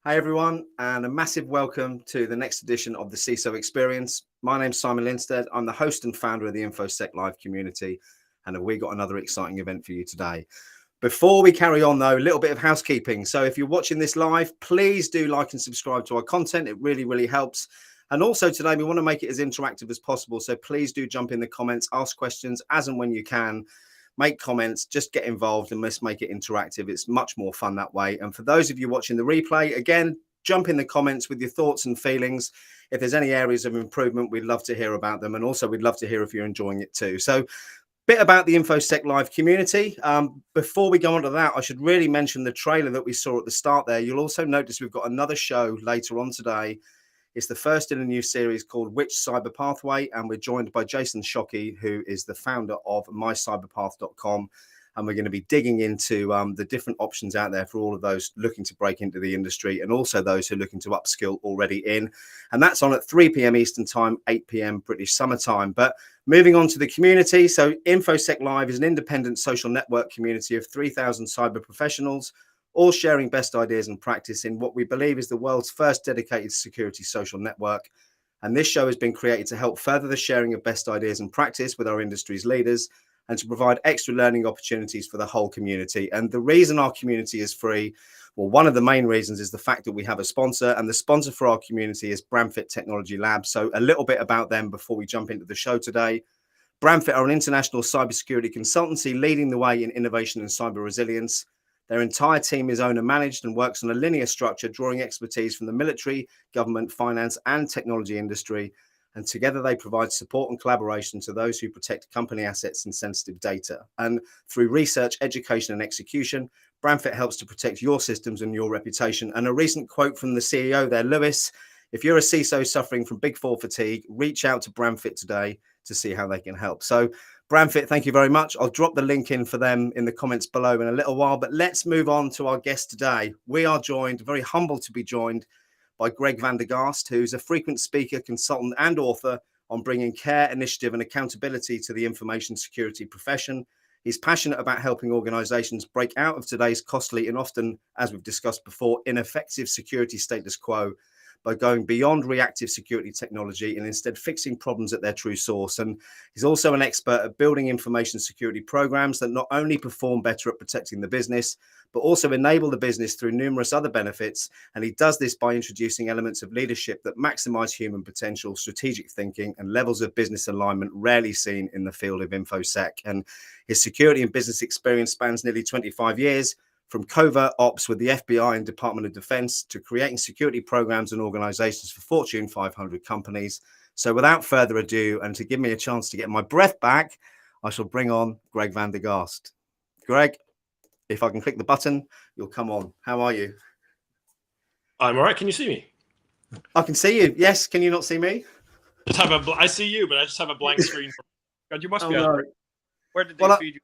Hi everyone, and a massive welcome to the next edition of the CISO Experience. My name's Simon Linstead. I'm the host and founder of the InfoSec Live community, and we got another exciting event for you today. Before we carry on though, a little bit of housekeeping. So if you're watching this live, please do like and subscribe to our content. It really helps. And also today, we want to make it as interactive as possible. So please do jump in the comments, ask questions as and when you can. Make comments, just get involved, and let's make it interactive. It's much more fun that way. And for those of you watching the replay, again, jump in the comments with your thoughts and feelings. If there's any areas of improvement, we'd love to hear about them. And also we'd love to hear if you're enjoying it too. So bit about the InfoSec Live community. Before we go on to that, I should really mention the trailer that we saw at the start there. You'll also notice we've got another show later on today. It's the first in a new series called Which Cyber Pathway, and we're joined by Jason Shockey, who is the founder of mycyberpath.com, and we're going to be digging into the different options out there for all of those looking to break into the industry and also those who are looking to upskill already in. And that's on at 3 p.m. Eastern Time, 8 p.m. British Summer Time. But moving on to the community, so InfoSec Live is an independent social network community of 3,000 cyber professionals, all sharing best ideas and practice in what we believe is the world's first dedicated security social network. And this show has been created to help further the sharing of best ideas and practice with our industry's leaders and to provide extra learning opportunities for the whole community. And the reason our community is free, well, one of the main reasons is the fact that we have a sponsor, and the sponsor for our community is Bramfit Technology Labs. So a little bit about them before we jump into the show today. Bramfit are an international cybersecurity consultancy leading the way in innovation and cyber resilience. Their entire team is owner managed and works on a linear structure, drawing expertise from the military, government, finance, and technology industry. And together they provide support and collaboration to those who protect company assets and sensitive data. And through research, education, and execution, Bramfit helps to protect your systems and your reputation. And a recent quote from the CEO there, Lewis: if you're a CISO suffering from Big Four fatigue, reach out to Bramfit today to see how they can help. So Bramfit, thank you very much. I'll drop the link in for them in the comments below in a little while, but let's move on to our guest today. We are joined, very humble to be joined, by Greg van der Gaast, who's a frequent speaker, consultant, and author on bringing care, initiative, and accountability to the information security profession. He's passionate about helping organizations break out of today's costly and often, as we've discussed before, ineffective security status quo by going beyond reactive security technology and instead fixing problems at their true source. And he's also an expert at building information security programs that not only perform better at protecting the business, but also enable the business through numerous other benefits. And he does this by introducing elements of leadership that maximize human potential, strategic thinking, and levels of business alignment rarely seen in the field of InfoSec. And his security and business experience spans nearly 25 years, from covert ops with the FBI and Department of Defense to creating security programs and organizations for Fortune 500 companies. So without further ado, and to give me a chance to get my breath back, I shall bring on Greg van der Gaast. Greg, if I can click the button, you'll come on. How are you? I'm all right. Can you see me? I can see you. Yes. Can you not see me? I see you, but I just have a blank screen. God, you must be. No. Where did they feed you?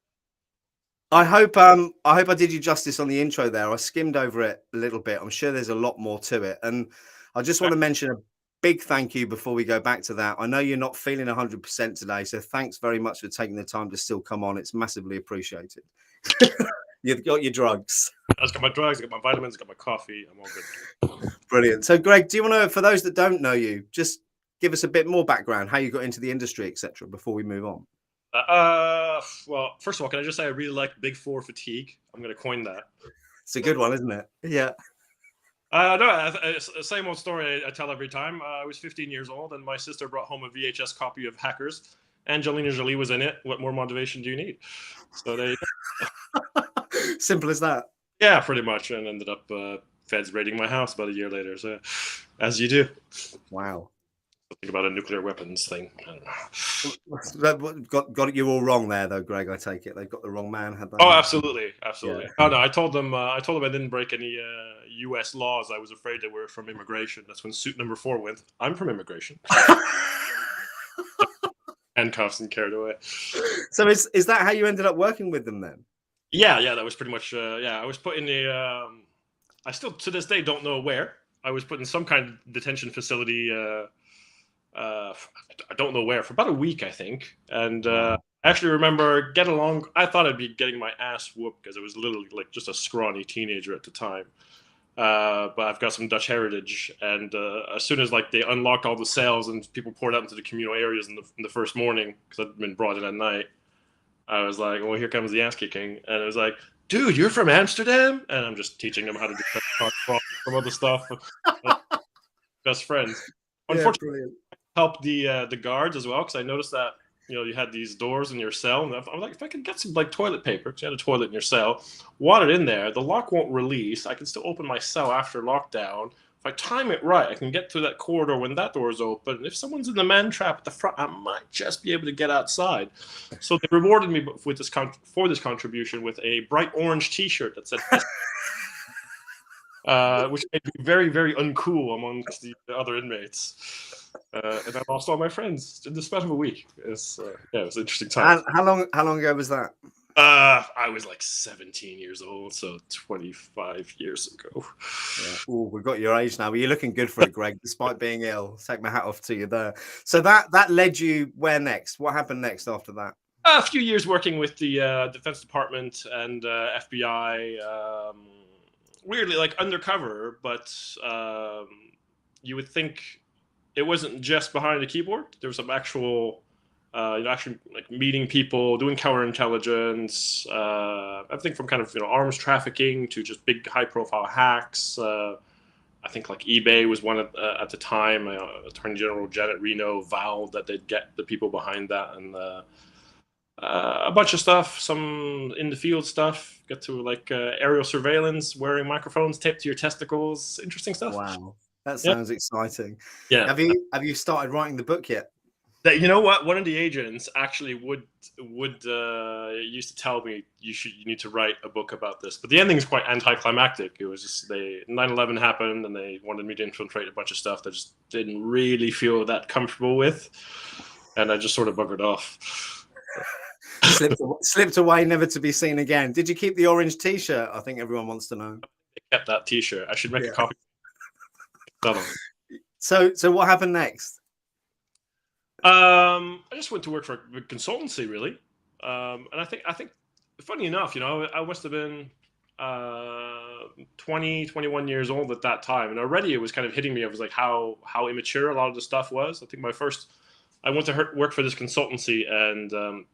I hope I did you justice on the intro there. I skimmed over it a little bit. I'm sure there's a lot more to it. And I just want to mention a big thank you before we go back to that. I know you're not feeling 100% today, so thanks very much for taking the time to still come on. It's massively appreciated. You've got your drugs. I've got my drugs, I've got my vitamins, I've got my coffee. I'm all good. Brilliant. So Greg, do you want to, for those that don't know you, just give us a bit more background, how you got into the industry, etc., before we move on? Well, first of all, can I just say I really like Big Four fatigue? I'm going to coin that. It's a good one, isn't it? Yeah. No, same old story I tell every time. I was 15 years old, and my sister brought home a VHS copy of Hackers. Angelina Jolie was in it. What more motivation do you need? So they simple as that. Yeah, pretty much. And ended up feds raiding my house about a year later. So, as you do. Wow. Think about a nuclear weapons thing. I don't know. Got you all wrong there, though, Greg. I take it they've got the wrong man. Had they? Oh, absolutely. Yeah. Oh no, I told them I didn't break any U.S. laws. I was afraid they were from immigration. That's when suit number 4 went. I'm from immigration. Handcuffs and carried away. So is that how you ended up working with them then? Yeah, that was pretty much. I was put in a. I still to this day don't know where. I was put in some kind of detention facility. I don't know where, for about a week, I think. And I actually remember I thought I'd be getting my ass whooped because I was literally like just a scrawny teenager at the time. but I've got some Dutch heritage. And as soon as like they unlocked all the cells and people poured out into the communal areas in the first morning, because I'd been brought in at night, I was like, well, here comes the ass kicking. And it was like, dude, you're from Amsterdam? And I'm just teaching them how to do some other stuff. Best friends. Yeah, Unfortunately, brilliant. help the guards as well, because I noticed that you had these doors in your cell, and I was like, if I could get some like toilet paper, because you had a toilet in your cell, wad it in there, the lock won't release. I can still open my cell after lockdown. If I time it right, I can get through that corridor when that door is open. If someone's in the man trap at the front, I might just be able to get outside. So they rewarded me with for this contribution with a bright orange T-shirt that said which made me very, very uncool amongst the other inmates. And I lost all my friends in the span of a week. It was an interesting time. And how long ago was that? I was like 17 years old, so 25 years ago. Yeah. Oh, we've got your age now. But you're looking good for it, Greg, despite being ill. Take my hat off to you there. So that led you where next? What happened next after that? A few years working with the Defense Department and FBI. Weirdly, like undercover, but you would think it wasn't just behind a keyboard. There was some actual, actually like meeting people, doing counterintelligence, everything from kind of arms trafficking to just big high-profile hacks. I think like eBay was one at the time. Attorney General Janet Reno vowed that they'd get the people behind that, and a bunch of stuff, some in the field stuff, get to like aerial surveillance, wearing microphones taped to your testicles, interesting stuff. Wow, that Yeah. sounds exciting. Yeah. Have you started writing the book yet? You know what? One of the agents actually would used to tell me you need to write a book about this, but the ending is quite anticlimactic. It was just 9/11 happened, and they wanted me to infiltrate a bunch of stuff that I just didn't really feel that comfortable with, and I just sort of buggered off. Slipped away, never to be seen again. Did you keep the orange T-shirt? I think everyone wants to know. I kept that T-shirt. I should make a copy. So what happened next? I just went to work for a consultancy, really, and I think funny enough, I must have been 20, 21 years old at that time, and already it was kind of hitting me. I was like, how immature a lot of the stuff was. I think I went to work for this consultancy, and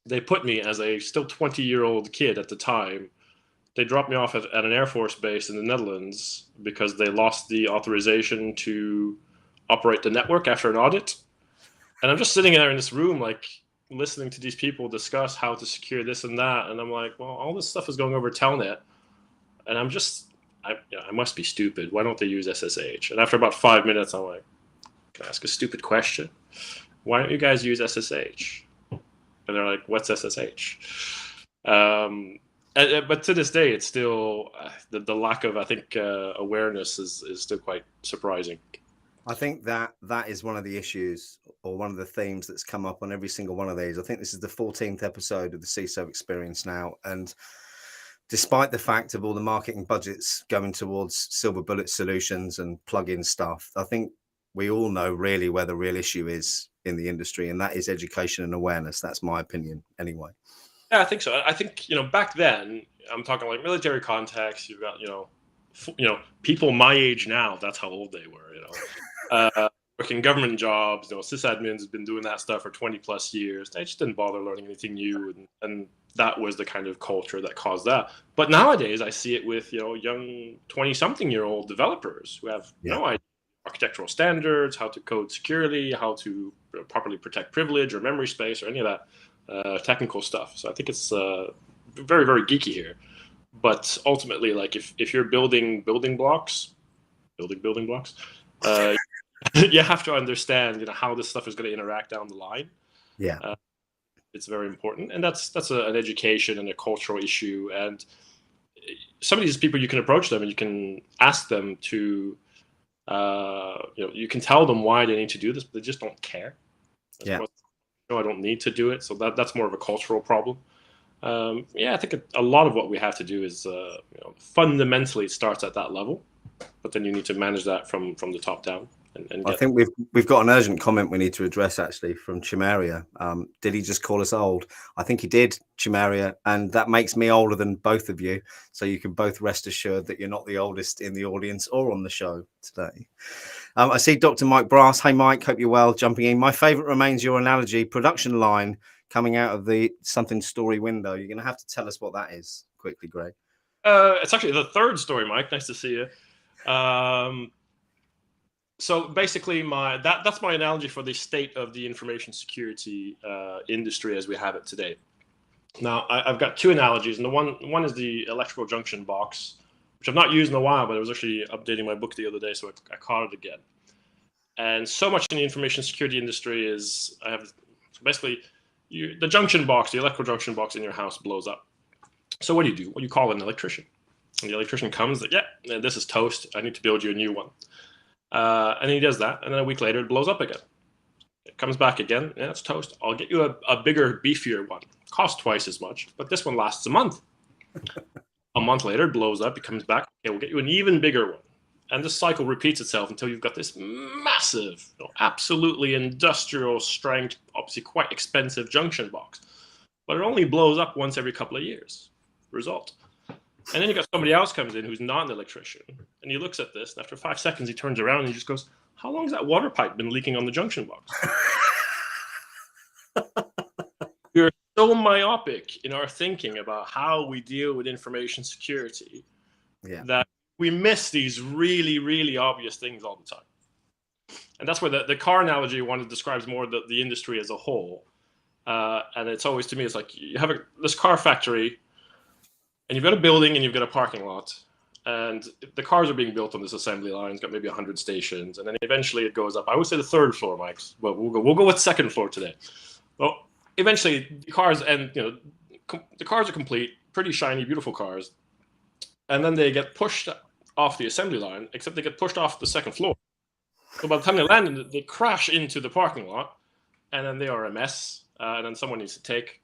they put me as a still 20-year-old kid at the time. They dropped me off at an Air Force base in the Netherlands because they lost the authorization to operate the network after an audit. And I'm just sitting there in this room, like listening to these people discuss how to secure this and that. And I'm like, well, all this stuff is going over Telnet. And I must be stupid. Why don't they use SSH? And after about 5 minutes, I'm like, can I ask a stupid question? Why don't you guys use SSH? And they're like, what's SSH? But to this day, it's still the lack of, I think, awareness is still quite surprising. I think that is one of the issues, or one of the themes that's come up on every single one of these. I think this is the 14th episode of the CISO Experience now. And despite the fact of all the marketing budgets going towards silver bullet solutions and plug-in stuff, I think we all know really where the real issue is in the industry, and that is education and awareness. That's my opinion anyway. Yeah, I think so. I think, back then, I'm talking like military context, you've got, people my age now, that's how old they were, working government jobs, sysadmins have been doing that stuff for 20 plus years. They just didn't bother learning anything new. And that was the kind of culture that caused that. But nowadays I see it with, young 20-something-year-old developers who have no idea architectural standards, how to code securely, how to properly protect privilege or memory space or any of that technical stuff. So I think it's very, very geeky here. But ultimately, like if you're building building blocks, you have to understand, how this stuff is going to interact down the line. Yeah, it's very important, and that's an education and a cultural issue. And some of these people, you can approach them and you can ask them to, you can tell them why they need to do this, but they just don't care. I don't need to do it. So that's more of a cultural problem. I think a lot of what we have to do is, fundamentally it starts at that level, but then you need to manage that from the top down. and I get. think we've got an urgent comment we need to address actually from Chimaria. Did he just call us old? I think he did, Chimaria, and that makes me older than both of you. So you can both rest assured that you're not the oldest in the audience or on the show today. I see Dr. Mike Brass. Hey, Mike, hope you're well. Jumping in. My favourite remains your analogy, production line coming out of the something story window. You're going to have to tell us what that is quickly, Greg. It's actually the third story, Mike. Nice to see you. So basically, that's my analogy for the state of the information security industry as we have it today. Now, I've got two analogies, and the one is the electrical junction box, which I've not used in a while, but I was actually updating my book the other day, so I caught it again. And so much in the information security industry is basically the junction box, the electrical junction box in your house blows up. So what do? Well, you call an electrician, and the electrician comes, like, yeah, this is toast. I need to build you a new one. And he does that, and then a week later, it blows up again. It comes back again, yeah, it's toast. I'll get you a bigger, beefier one. Costs twice as much, but this one lasts a month. A month later, it blows up, it comes back. Okay, we'll get you an even bigger one. And this cycle repeats itself until you've got this massive, absolutely industrial strength, obviously quite expensive junction box. But it only blows up once every couple of years. Result. And then you got somebody else comes in who's not an electrician, and he looks at this, and after 5 seconds, he turns around and he just goes, how long has that water pipe been leaking on the junction box? We're so myopic in our thinking about how we deal with information security that we miss these really, really obvious things all the time. And that's where the car analogy one describes more the industry as a whole. And it's always, to me, it's like you have this car factory, and you've got a building and you've got a parking lot. And the cars are being built on this assembly line. It's got maybe 100 stations. And then eventually it goes up. I would say the third floor, Mike, but we'll go with second floor today. Well, eventually the cars the cars are complete, pretty shiny, beautiful cars. And then they get pushed off the assembly line, except they get pushed off the second floor. So by the time they land, they crash into the parking lot, and then they are a mess. And then someone needs to take,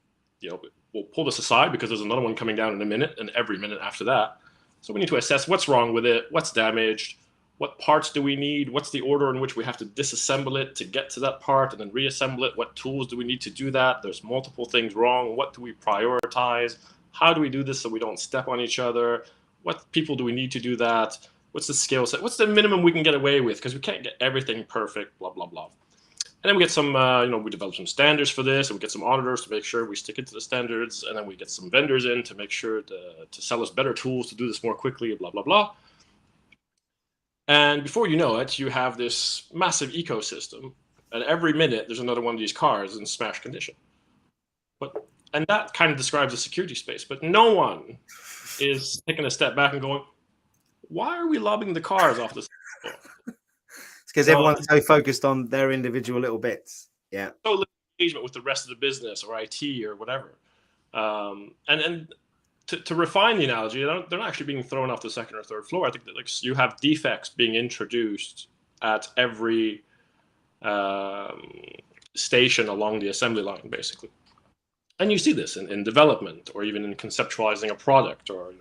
we'll pull this aside because there's another one coming down in a minute, and every minute after that. So we need to assess what's wrong with it, what's damaged, what parts do we need, what's the order in which we have to disassemble it to get to that part and then reassemble it, what tools do we need to do that, there's multiple things wrong, what do we prioritize, how do we do this so we don't step on each other, what people do we need to do that, what's the skill set, what's the minimum we can get away with, because we can't get everything perfect, blah, blah, blah. And then we get some, we develop some standards for this, and we get some auditors to make sure we stick it to the standards, and then we get some vendors in to make sure to sell us better tools to do this more quickly, blah, blah, blah. And before you know it, you have this massive ecosystem, and every minute there's another one of these cars in smashed condition. And that kind of describes the security space, but no one is taking a step back and going, why are we lobbing the cars off the floor? Because everyone's so focused on their individual little bits. Yeah. So little engagement with the rest of the business or IT or whatever. And to refine the analogy, they're not actually being thrown off the second or third floor. I think that you have defects being introduced at every station along the assembly line, basically. And you see this in development or even in conceptualizing a product, or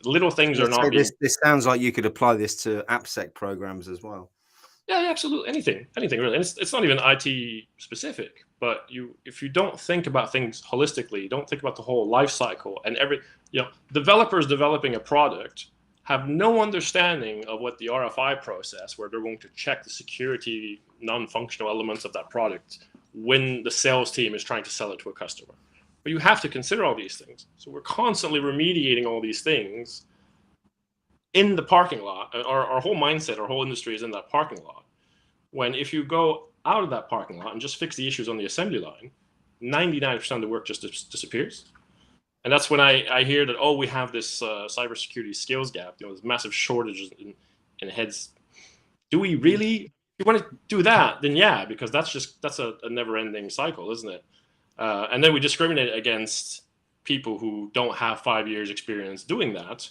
little things are not being... This sounds like you could apply this to AppSec programs as well. Yeah, anything really. And it's not even IT specific, but if you don't think about things holistically, you don't think about the whole life cycle, and developers developing a product have no understanding of what the RFI process, where they're going to check the security non-functional elements of that product when the sales team is trying to sell it to a customer. But you have to consider all these things. So we're constantly remediating all these things in the parking lot. Our whole mindset, our whole industry is in that parking lot. When if you go out of that parking lot and just fix the issues on the assembly line, 99% of the work just disappears. And that's when I hear that, we have this cybersecurity skills gap, there's massive shortages in heads. Do we really? If you want to do that, then yeah, because that's a never-ending cycle, isn't it? And then we discriminate against people who don't have 5 years experience doing that.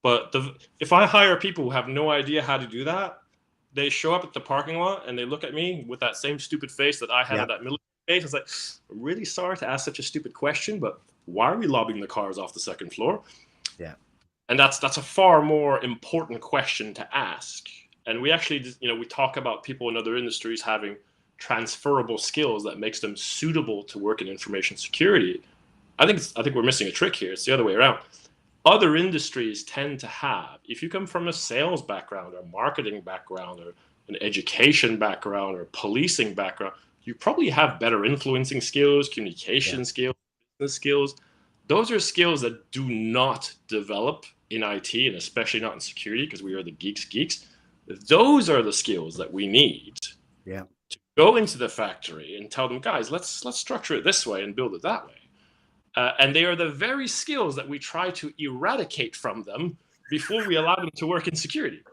But if I hire people who have no idea how to do that, they show up at the parking lot and they look at me with that same stupid face that I had at that military base. It's like, I'm really sorry to ask such a stupid question, but why are we lobbing the cars off the second floor? Yeah. And that's a far more important question to ask And we actually, we talk about people in other industries having transferable skills that makes them suitable to work in information security. I think we're missing a trick here. It's the other way around. Other industries tend to have, if you come from a sales background or marketing background or an education background or policing background, you probably have better influencing skills, communication skills, business skills. Those are skills that do not develop in IT, and especially not in security, because we are the geeks. Those are the skills that we need Yeah. to go into the factory and tell them, guys, let's structure it this way and build it that way. And they are the very skills that we try to eradicate from them before we allow them to work in security.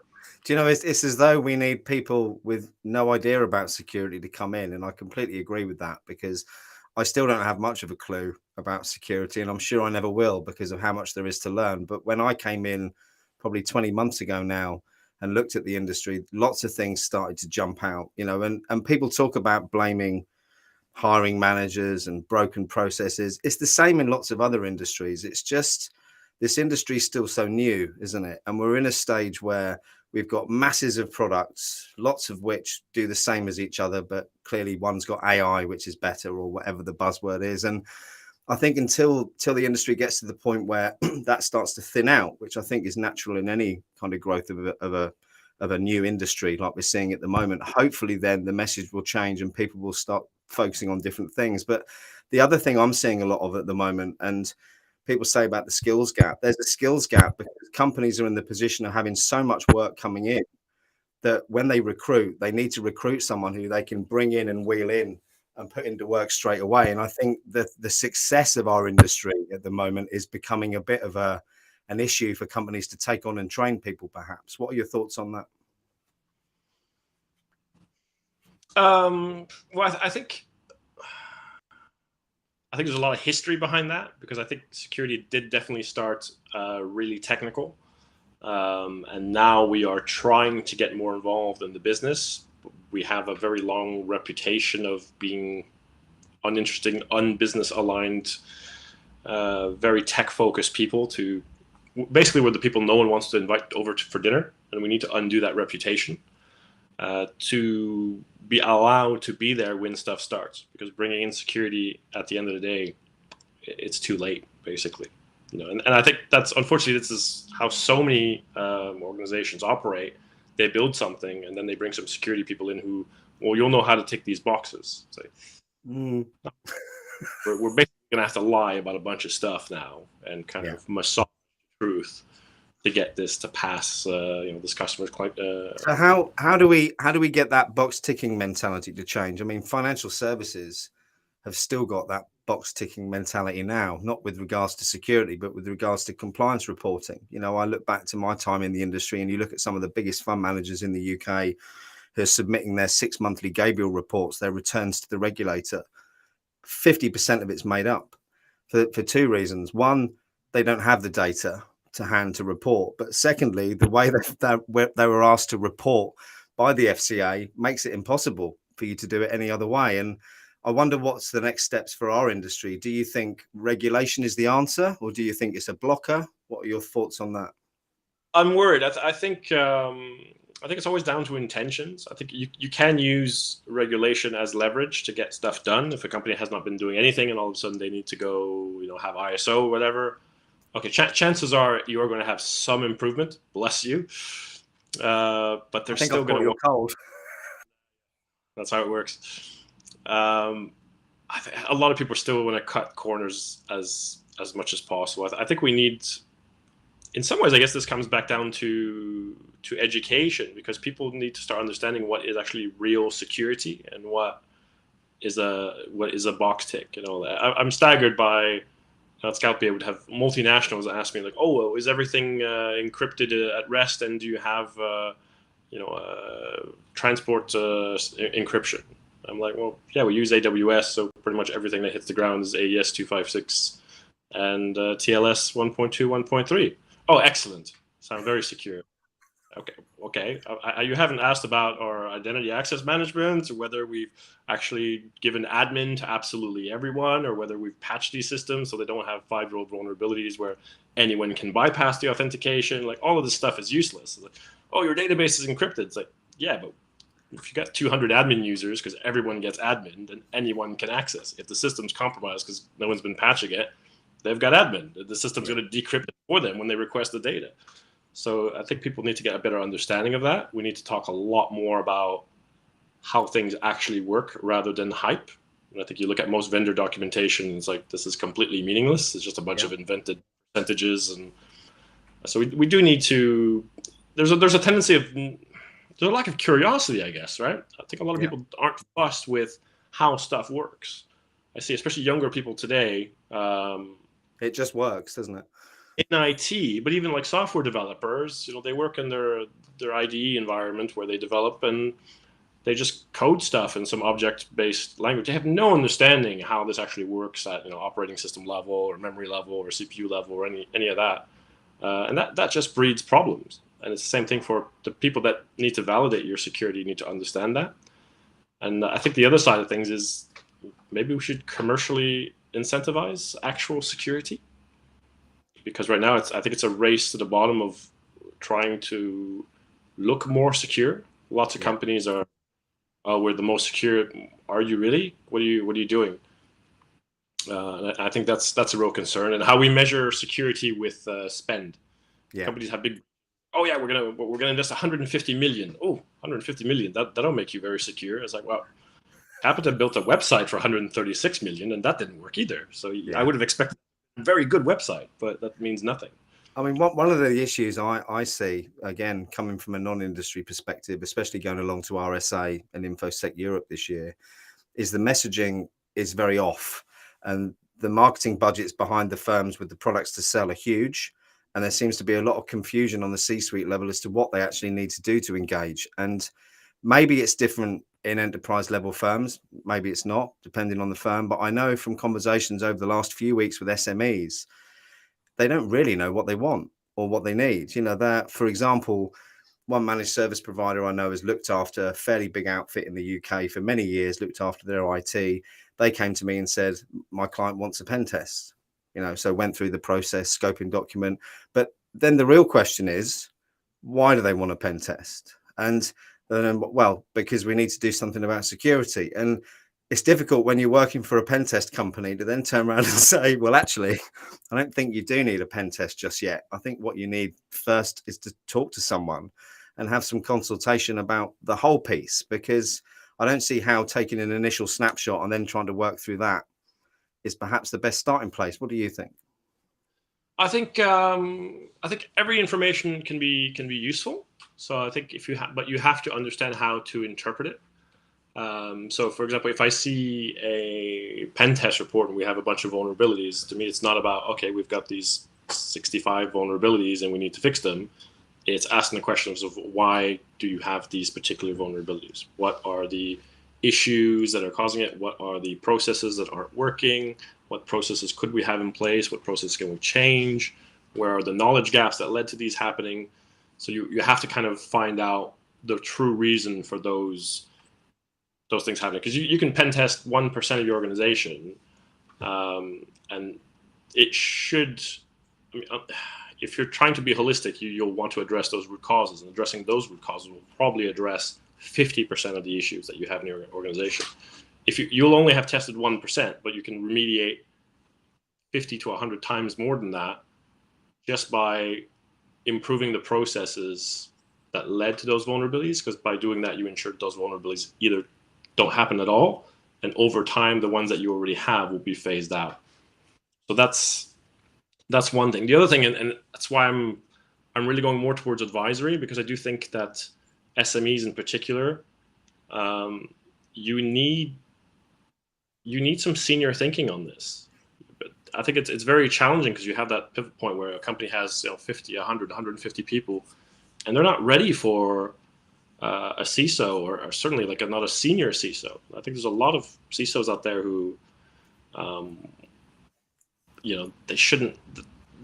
Do you know, it's as though we need people with no idea about security to come in. And I completely agree with that, because I still don't have much of a clue about security, and I'm sure I never will because of how much there is to learn. But when I came in probably 20 months ago now and looked at the industry, lots of things started to jump out, and people talk about blaming hiring managers and broken processes. It's the same in lots of other industries. It's just this industry is still so new, isn't it? And we're in a stage where we've got masses of products, lots of which do the same as each other, but clearly one's got AI, which is better, or whatever the buzzword is. And I think until the industry gets to the point where that starts to thin out, which I think is natural in any kind of growth of a new industry like we're seeing at the moment, hopefully then the message will change and people will start focusing on different things. But the other thing I'm seeing a lot of at the moment, and people say about the skills gap, there's a skills gap because companies are in the position of having so much work coming in that when they recruit, they need to recruit someone who they can bring in and wheel in and put into work straight away. And I think that the success of our industry at the moment is becoming a bit of an issue for companies to take on and train people, perhaps. What are your thoughts on that? Well, I think there's a lot of history behind that, because I think security did definitely start really technical. And now we are trying to get more involved in the business. We have a very long reputation of being uninteresting, unbusiness aligned, very tech focused people. To basically, we're the people no one wants to invite over for dinner, and we need to undo that reputation to be allowed to be there when stuff starts. Because bringing in security at the end of the day, it's too late, basically. And I think that's, unfortunately, this is how so many organizations operate. They build something and then they bring some security people in who, well, you'll know how to tick these boxes. So we're basically going to have to lie about a bunch of stuff now and kind of massage the truth to get this to pass. This customer's quite. So how do we get that box ticking mentality to change? I mean, financial services have still got that box ticking mentality now, not with regards to security, but with regards to compliance reporting. I look back to my time in the industry, and you look at some of the biggest fund managers in the UK who are submitting their 6 monthly Gabriel reports, their returns to the regulator. 50% of it's made up for two reasons. One, they don't have the data to hand to report. But secondly, the way that they were asked to report by the FCA makes it impossible for you to do it any other way. And I wonder what's the next steps for our industry. Do you think regulation is the answer, or do you think it's a blocker? What are your thoughts on that? I'm worried. I think it's always down to intentions. I think you can use regulation as leverage to get stuff done. If a company has not been doing anything and all of a sudden they need to go, have ISO or whatever, okay, chances are you are going to have some improvement. Bless you. But they're still going to. Cold. That's how it works. A lot of people still want to cut corners as much as possible. I think we need, in some ways, I guess this comes back down to education, because people need to start understanding what is actually real security and what is a box tick. I'm staggered by. At Scoutbay, I would have multinationals ask me like, "Oh, well, is everything encrypted at rest, and do you have transport encryption?" I'm like, well, yeah, we use AWS, so pretty much everything that hits the ground is AES 256 and TLS 1.2, 1.3. Oh, excellent. Sound very secure. Okay. You haven't asked about our identity access management, or whether we've actually given admin to absolutely everyone, or whether we've patched these systems so they don't have 5-year-old vulnerabilities where anyone can bypass the authentication. Like, all of this stuff is useless. oh, your database is encrypted. It's like, yeah, but if you got 200 admin users, because everyone gets admin, then anyone can access. If the system's compromised because no one's been patching it, they've got admin. The system's going to decrypt it for them when they request the data. So I think people need to get a better understanding of that. We need to talk a lot more about how things actually work rather than hype. And I think you look at most vendor documentation, it's like, this is completely meaningless. It's just a bunch of invented percentages. And so we do need to, there's a tendency of, there's a lack of curiosity, I guess, right? I think a lot of people aren't fussed with how stuff works. I see, especially younger people today. It just works, doesn't it? In IT, but even like software developers, they work in their IDE environment where they develop, and they just code stuff in some object-based language. They have no understanding how this actually works at operating system level or memory level or CPU level or any of that, and that just breeds problems. And it's the same thing for the people that need to validate your security. You need to understand that. And I think the other side of things is maybe we should commercially incentivize actual security, because right now I think it's a race to the bottom of trying to look more secure. Lots of companies are, oh, we're the most secure. Are you really? What are you doing? And I think that's a real concern. And how we measure security with spend. Companies have big, oh yeah, we're gonna invest 150 million. Oh, 150 million. That'll make you very secure. It's like, well, Capita built a website for 136 million, and that didn't work either. So I would have expected a very good website, but that means nothing. I mean, one of the issues I see, again, coming from a non-industry perspective, especially going along to RSA and InfoSec Europe this year, is the messaging is very off, and the marketing budgets behind the firms with the products to sell are huge. And there seems to be a lot of confusion on the C-suite level as to what they actually need to do to engage. And maybe it's different in enterprise level firms. Maybe it's not, depending on the firm. But I know from conversations over the last few weeks with SMEs, they don't really know what they want or what they need. That, for example, one managed service provider I know has looked after a fairly big outfit in the UK for many years, looked after their IT. They came to me and said, my client wants a pen test, so went through the process, scoping document. But then the real question is, why do they want a pen test? And then, well, because we need to do something about security. And it's difficult when you're working for a pen test company to then turn around and say, well, actually, I don't think you do need a pen test just yet. I think what you need first is to talk to someone and have some consultation about the whole piece, because I don't see how taking an initial snapshot and then trying to work through that is perhaps the best starting place. What do you think? I think every information can be useful. So I think but you have to understand how to interpret it. So for example, if I see a pen test report and we have a bunch of vulnerabilities, to me, it's not about, okay, we've got these 65 vulnerabilities and we need to fix them. It's asking the questions of, why do you have these particular vulnerabilities? What are the issues that are causing it? What are the processes that aren't working? What processes could we have in place? What processes can we change? Where are the knowledge gaps that led to these happening? So you have to kind of find out the true reason for those things happening. Because you can pen test 1% of your organization, and it should, I mean, if you're trying to be holistic, you'll want to address those root causes, and addressing those root causes will probably address 50% of the issues that you have in your organization. If you'll only have tested 1%, but you can remediate 50 to 100 times more than that just by improving the processes that led to those vulnerabilities, because by doing that, you ensure those vulnerabilities either don't happen at all, and over time, the ones that you already have will be phased out. So that's one thing. The other thing, and that's why I'm really going more towards advisory, because I do think that SMEs in particular, you need some senior thinking on this. But I think it's very challenging, because you have that pivot point where a company has 50, 100, 150 people, and they're not ready for a CISO, or certainly not a senior CISO. I think there's a lot of CISOs out there who,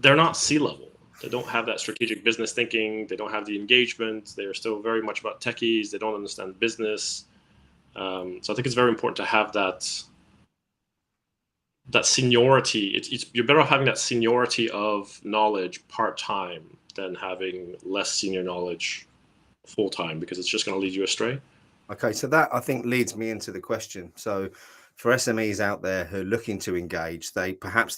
they're not C-level. They don't have that strategic business thinking. They don't have the engagement. They're still very much about techies. They don't understand business. So I think it's very important to have that seniority. You're better off having that seniority of knowledge part-time than having less senior knowledge full time, because it's just going to lead you astray. Okay, so that I think leads me into the question. So for SMEs out there who are looking to engage, they're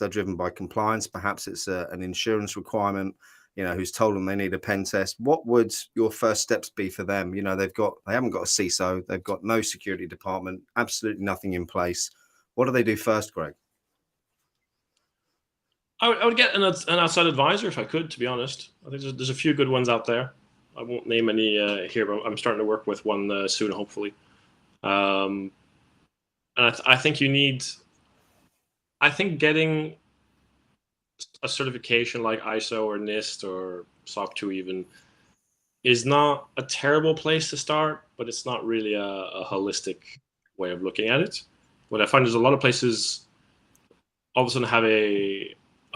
driven by compliance, perhaps it's an insurance requirement, who's told them they need a pen test. What would your first steps be for them? They haven't got a CISO, they've got no security department, absolutely nothing in place. What do they do first, Greg? I would get an outside advisor if I could, to be honest. I think there's a few good ones out there. I won't name any here, but I'm starting to work with one soon, hopefully. And I think getting a certification like ISO or NIST or SOC 2 even is not a terrible place to start, but it's not really a holistic way of looking at it. What I find is a lot of places all of a sudden have a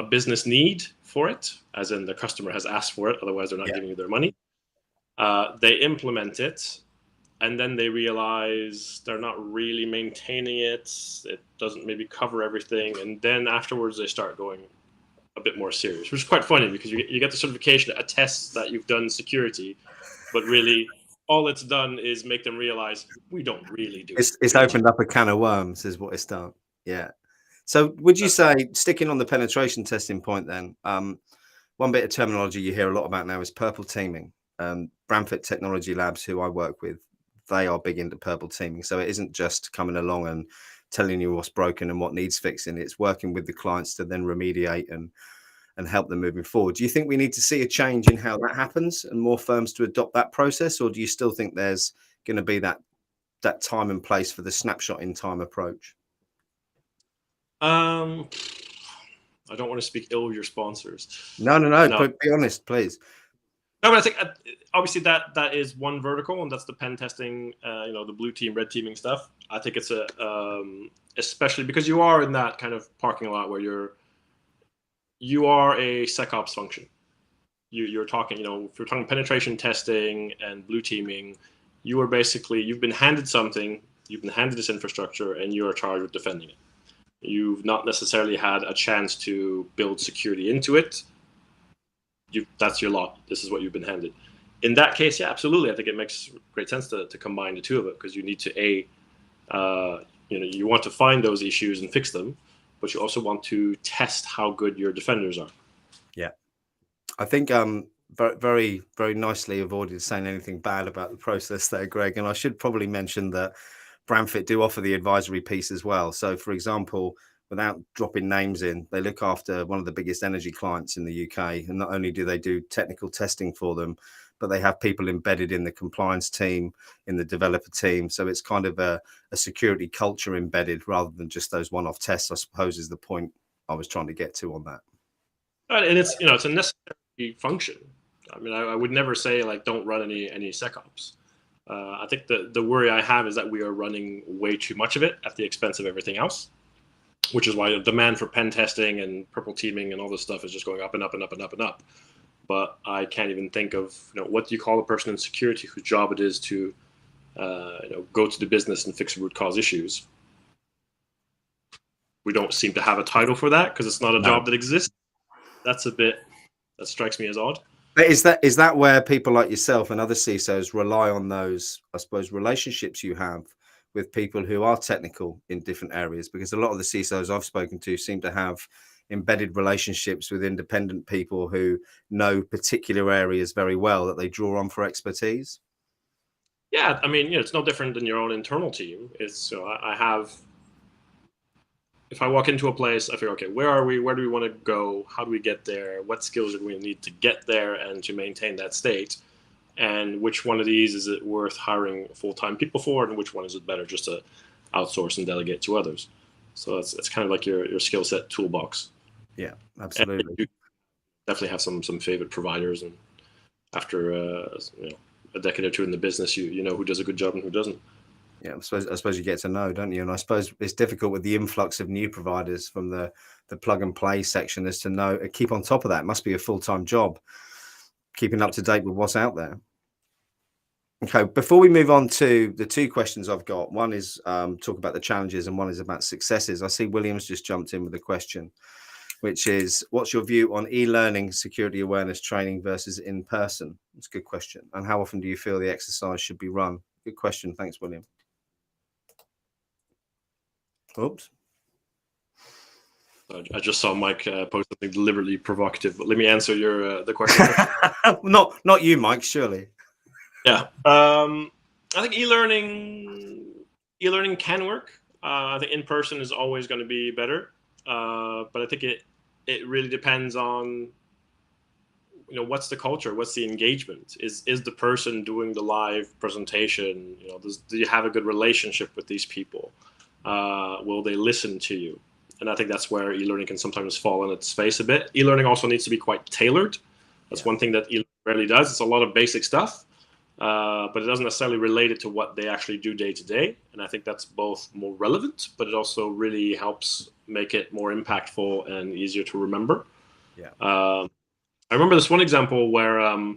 business need for it, as in the customer has asked for it, otherwise they're not giving you their money. They implement it, and then they realize they're not really maintaining it. It doesn't maybe cover everything, and then afterwards they start going a bit more serious, which is quite funny, because you get the certification that attests that you've done security, but really all it's done is make them realize we don't really do it. It's opened up a can of worms, is what it's done. Yeah. So would you say, sticking on the penetration testing point then, one bit of terminology you hear a lot about now is purple teaming. Bramfit Technology Labs, who I work with, they are big into purple teaming. So it isn't just coming along and telling you what's broken and what needs fixing. It's working with the clients to then remediate and help them moving forward. Do you think we need to see a change in how that happens and more firms to adopt that process? Or do you still think there's going to be that time and place for the snapshot in time approach? I don't want to speak ill of your sponsors. No. Be honest, please. No, but I think obviously that is one vertical, and that's the pen testing, the blue team, red teaming stuff. I think it's especially because you are in that kind of parking lot where you are a SecOps function. You're talking, if you're talking penetration testing and blue teaming, you've been handed something, you've been handed this infrastructure, and you're charged with defending it. You've not necessarily had a chance to build security into it. That's your lot. This is what you've been handed. In that case, yeah, absolutely. I think it makes great sense to combine the two of it, because you need to you want to find those issues and fix them, but you also want to test how good your defenders are. Yeah, I think very, very nicely avoided saying anything bad about the process there, Greg. And I should probably mention that Bramfit do offer the advisory piece as well. So, for example, without dropping names in, they look after one of the biggest energy clients in the UK. And not only do they do technical testing for them, but they have people embedded in the compliance team, in the developer team. So it's kind of a security culture embedded rather than just those one-off tests, I suppose, is the point I was trying to get to on that. And it's, it's a necessary function. I mean, I would never say don't run any SecOps. I think the worry I have is that we are running way too much of it at the expense of everything else, which is why the demand for pen testing and purple teaming and all this stuff is just going up and up and up and up and up. But I can't even think of, what do you call a person in security whose job it is to, go to the business and fix root cause issues. We don't seem to have a title for that because it's not a job that exists. That strikes me as odd. But is that where people like yourself and other CISOs rely on those, I suppose, relationships you have with people who are technical in different areas? Because a lot of the CISOs I've spoken to seem to have embedded relationships with independent people who know particular areas very well that they draw on for expertise. Yeah, I mean, it's no different than your own internal team. It's I have. If I walk into a place, I figure, okay, where are we? Where do we want to go? How do we get there? What skills are we going to need to get there and to maintain that state? And which one of these is it worth hiring full-time people for? And which one is it better just to outsource and delegate to others? So it's kind of like your skill set toolbox. Yeah, absolutely. And you definitely have some favorite providers. And after a decade or two in the business, you know who does a good job and who doesn't. Yeah, I suppose you get to know, don't you? And I suppose it's difficult with the influx of new providers from the plug and play section is to know, keep on top of that. It must be a full-time job, keeping up to date with what's out there. Okay, before we move on to the two questions I've got, one is talk about the challenges and one is about successes. I see William's just jumped in with a question. which is, what's your view on e-learning security awareness training versus in person? It's a good question. And how often do you feel the exercise should be run? Good question. Thanks, William. Oops. I just saw Mike post something deliberately provocative, but let me answer the question. not you, Mike, surely. Yeah. I think e-learning can work. I think in person is always going to be better. But I think it really depends on, what's the culture, what's the engagement, is the person doing the live presentation, do you have a good relationship with these people, will they listen to you? And I think that's where e-learning can sometimes fall on its face a bit. E-learning also needs to be quite tailored. That's one thing that e-learning rarely does. It's a lot of basic stuff, but it doesn't necessarily relate it to what they actually do day to day. And I think that's both more relevant, but it also really helps make it more impactful and easier to remember. Yeah. I remember this one example where I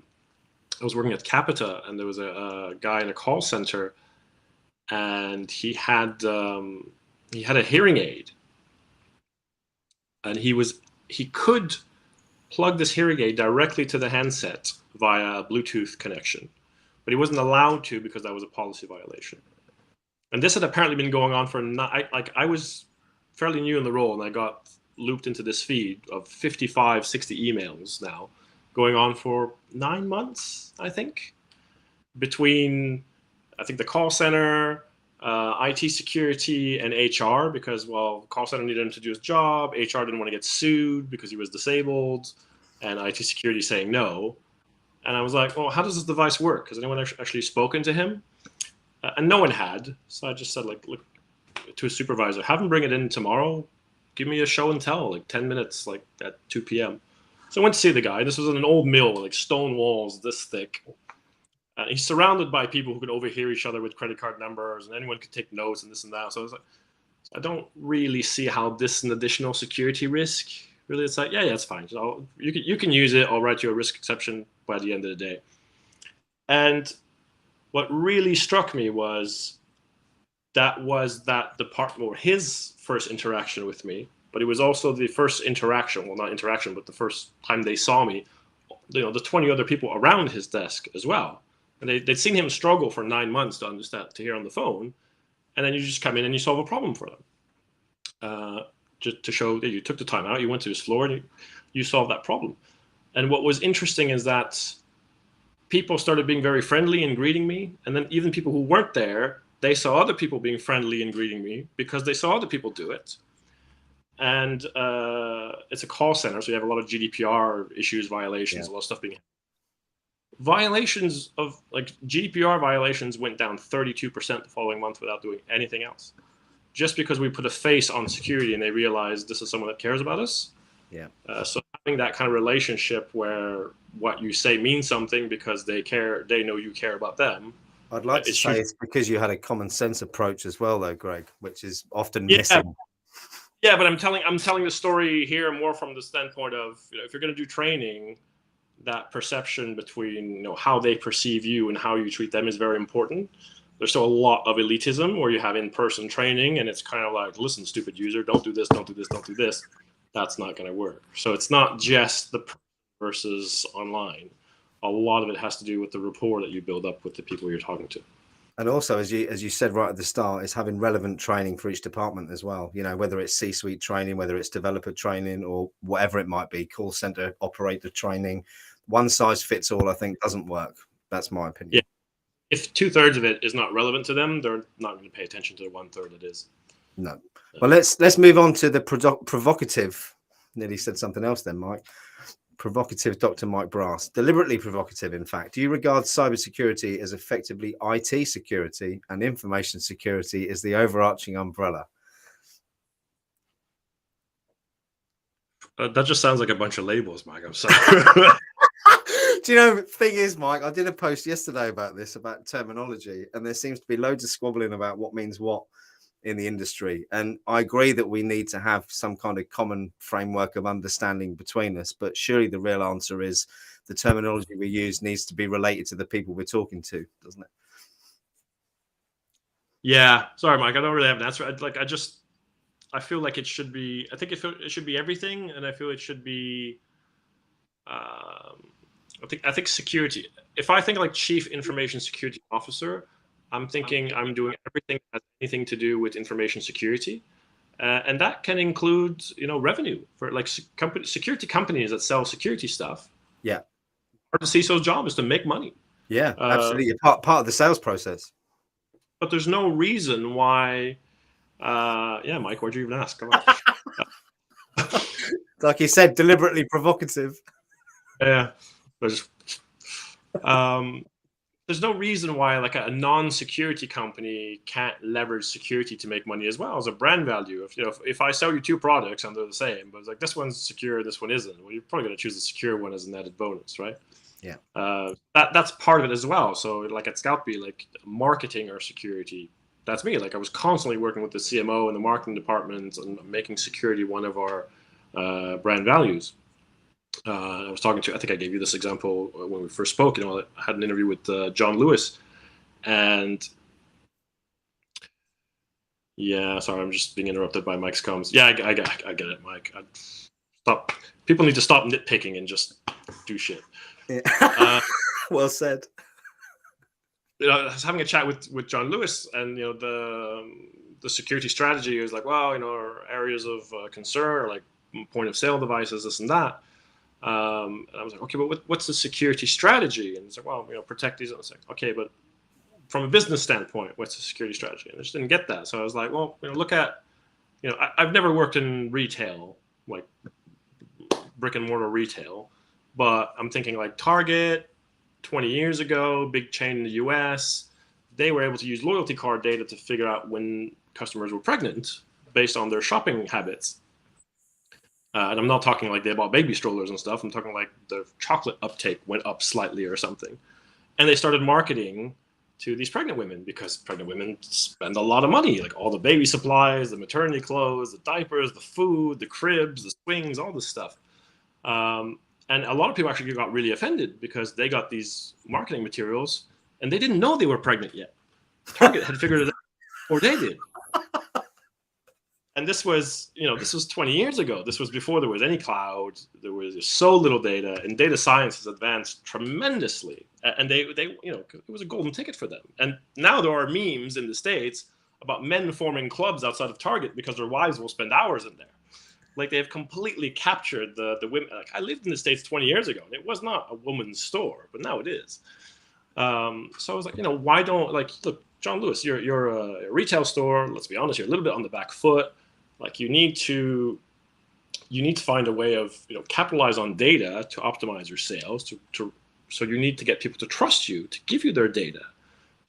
was working at Capita, and there was a guy in a call center, and he had a hearing aid, and he could plug this hearing aid directly to the handset via a Bluetooth connection, but he wasn't allowed to because that was a policy violation. And this had apparently been going on for I was fairly new in the role, and I got looped into this feed of 55, 60 emails now, going on for 9 months, I think, between, I think, the call center, IT security, and HR, because, well, call center needed him to do his job, HR didn't want to get sued because he was disabled, and IT security saying no. And I was like, well, how does this device work? Has anyone actually spoken to him? And no one had. So I just said, look to a supervisor, have him bring it in tomorrow. Give me a show and tell, 10 minutes, at 2 p.m. So I went to see the guy. This was in an old mill, stone walls this thick. He's surrounded by people who could overhear each other with credit card numbers, and anyone could take notes and this and that. So I was like, I don't really see how this is an additional security risk. Really, it's like, yeah, it's fine. So you can use it. I'll write you a risk exception by the end of the day. And what really struck me was that department, or his first interaction with me, but it was also the first interaction, well, not interaction, but the first time they saw me, the 20 other people around his desk as well. And they'd seen him struggle for 9 months to understand, to hear on the phone. And then you just come in and you solve a problem for them. Just to show that you took the time out, you went to his floor, and you solved that problem. And what was interesting is that people started being very friendly and greeting me. And then even people who weren't there, they saw other people being friendly and greeting me because they saw other people do it. And it's a call center, so you have a lot of GDPR issues, violations, a lot of stuff being. Violations of GDPR violations went down 32% the following month without doing anything else, just because we put a face on security and they realized this is someone that cares about us. Yeah. So having that kind of relationship where what you say means something because they care, they know you care about them. I'd like to say it's because you had a common sense approach as well, though, Greg, which is often missing. Yeah, but I'm telling the story here more from the standpoint of, if you're going to do training, that perception between how they perceive you and how you treat them is very important. There's still a lot of elitism where you have in-person training and it's kind of like, listen, stupid user, don't do this, don't do this, don't do this. That's not going to work. So it's not just the versus online. A lot of it has to do with the rapport that you build up with the people you're talking to. And also, as you said right at the start, is having relevant training for each department as well. Whether it's C-suite training, whether it's developer training, or whatever it might be, call center operator training. One size fits all, I think, doesn't work. That's my opinion. Yeah. If 2/3 of it is not relevant to them, they're not going to pay attention to the 1/3 that is. No. Well, let's move on to the provocative. Nearly said something else then, Mike. Provocative Dr. Mike Brass. Deliberately provocative, in fact. Do you regard cybersecurity as effectively IT security and information security as the overarching umbrella? That just sounds like a bunch of labels, Mike. I'm sorry. Do you know, the thing is, Mike, I did a post yesterday about this, about terminology, and there seems to be loads of squabbling about what means what in the industry. And I agree that we need to have some kind of common framework of understanding between us. But surely the real answer is the terminology we use needs to be related to the people we're talking to, doesn't it? Yeah. Sorry, Mike. I don't really have an answer. I feel like it should be. I think it should be everything, and I feel it should be. I think security. If I think like chief information security officer, I'm thinking I'm doing everything that has anything to do with information security, and that can include revenue for like security companies that sell security stuff. Yeah. Part of the CISO's job is to make money. Yeah, Uh, absolutely. Part of the sales process. but there's no reason why. Yeah, Mike, why'd you even ask? Come on. Like you said, deliberately provocative. Yeah, um, there's no reason why like a non-security company can't leverage security to make money as well as a brand value. If I sell you two products and they're the same, but it's like this one's secure, this one isn't, well, you're probably going to choose the secure one as an added bonus, right? Yeah. That's part of it as well. So like at Scoutbee, like marketing or security, that's me. Like I was constantly working with the CMO and the marketing department and making security one of our brand values. I was talking to, I think I gave you this example when we first spoke. I had an interview with John Lewis, and yeah, sorry, I'm just being interrupted by Mike's comments. Yeah, I get it, Mike. Stop. People need to stop nitpicking and just do shit. Yeah. Well said. I was having a chat with John Lewis, and the security strategy is like, well, our areas of concern are like point of sale devices, this and that. And I was like, okay, but what's the security strategy? And it's like, well, protect these. And I was like, okay, but from a business standpoint, what's the security strategy? And I just didn't get that. So I was like, well, look at, I've never worked in retail, like brick and mortar retail, but I'm thinking like Target, 20 years ago, big chain in the US, they were able to use loyalty card data to figure out when customers were pregnant based on their shopping habits. And I'm not talking like they bought baby strollers and stuff. I'm talking like the chocolate uptake went up slightly or something. And they started marketing to these pregnant women because pregnant women spend a lot of money, like all the baby supplies, the maternity clothes, the diapers, the food, the cribs, the swings, all this stuff. And a lot of people actually got really offended because they got these marketing materials and they didn't know they were pregnant yet. Target had figured it out before they did. And this was 20 years ago. This was before there was any cloud. There was so little data, and data science has advanced tremendously. And it was a golden ticket for them. And now there are memes in the States about men forming clubs outside of Target because their wives will spend hours in there. Like they have completely captured the women. Like I lived in the States 20 years ago, and it was not a woman's store, but now it is. So I was like, why don't look, John Lewis, you're a retail store. Let's be honest, you're a little bit on the back foot. Like you need to find a way of capitalize on data to optimize your sales. So you need to get people to trust you to give you their data.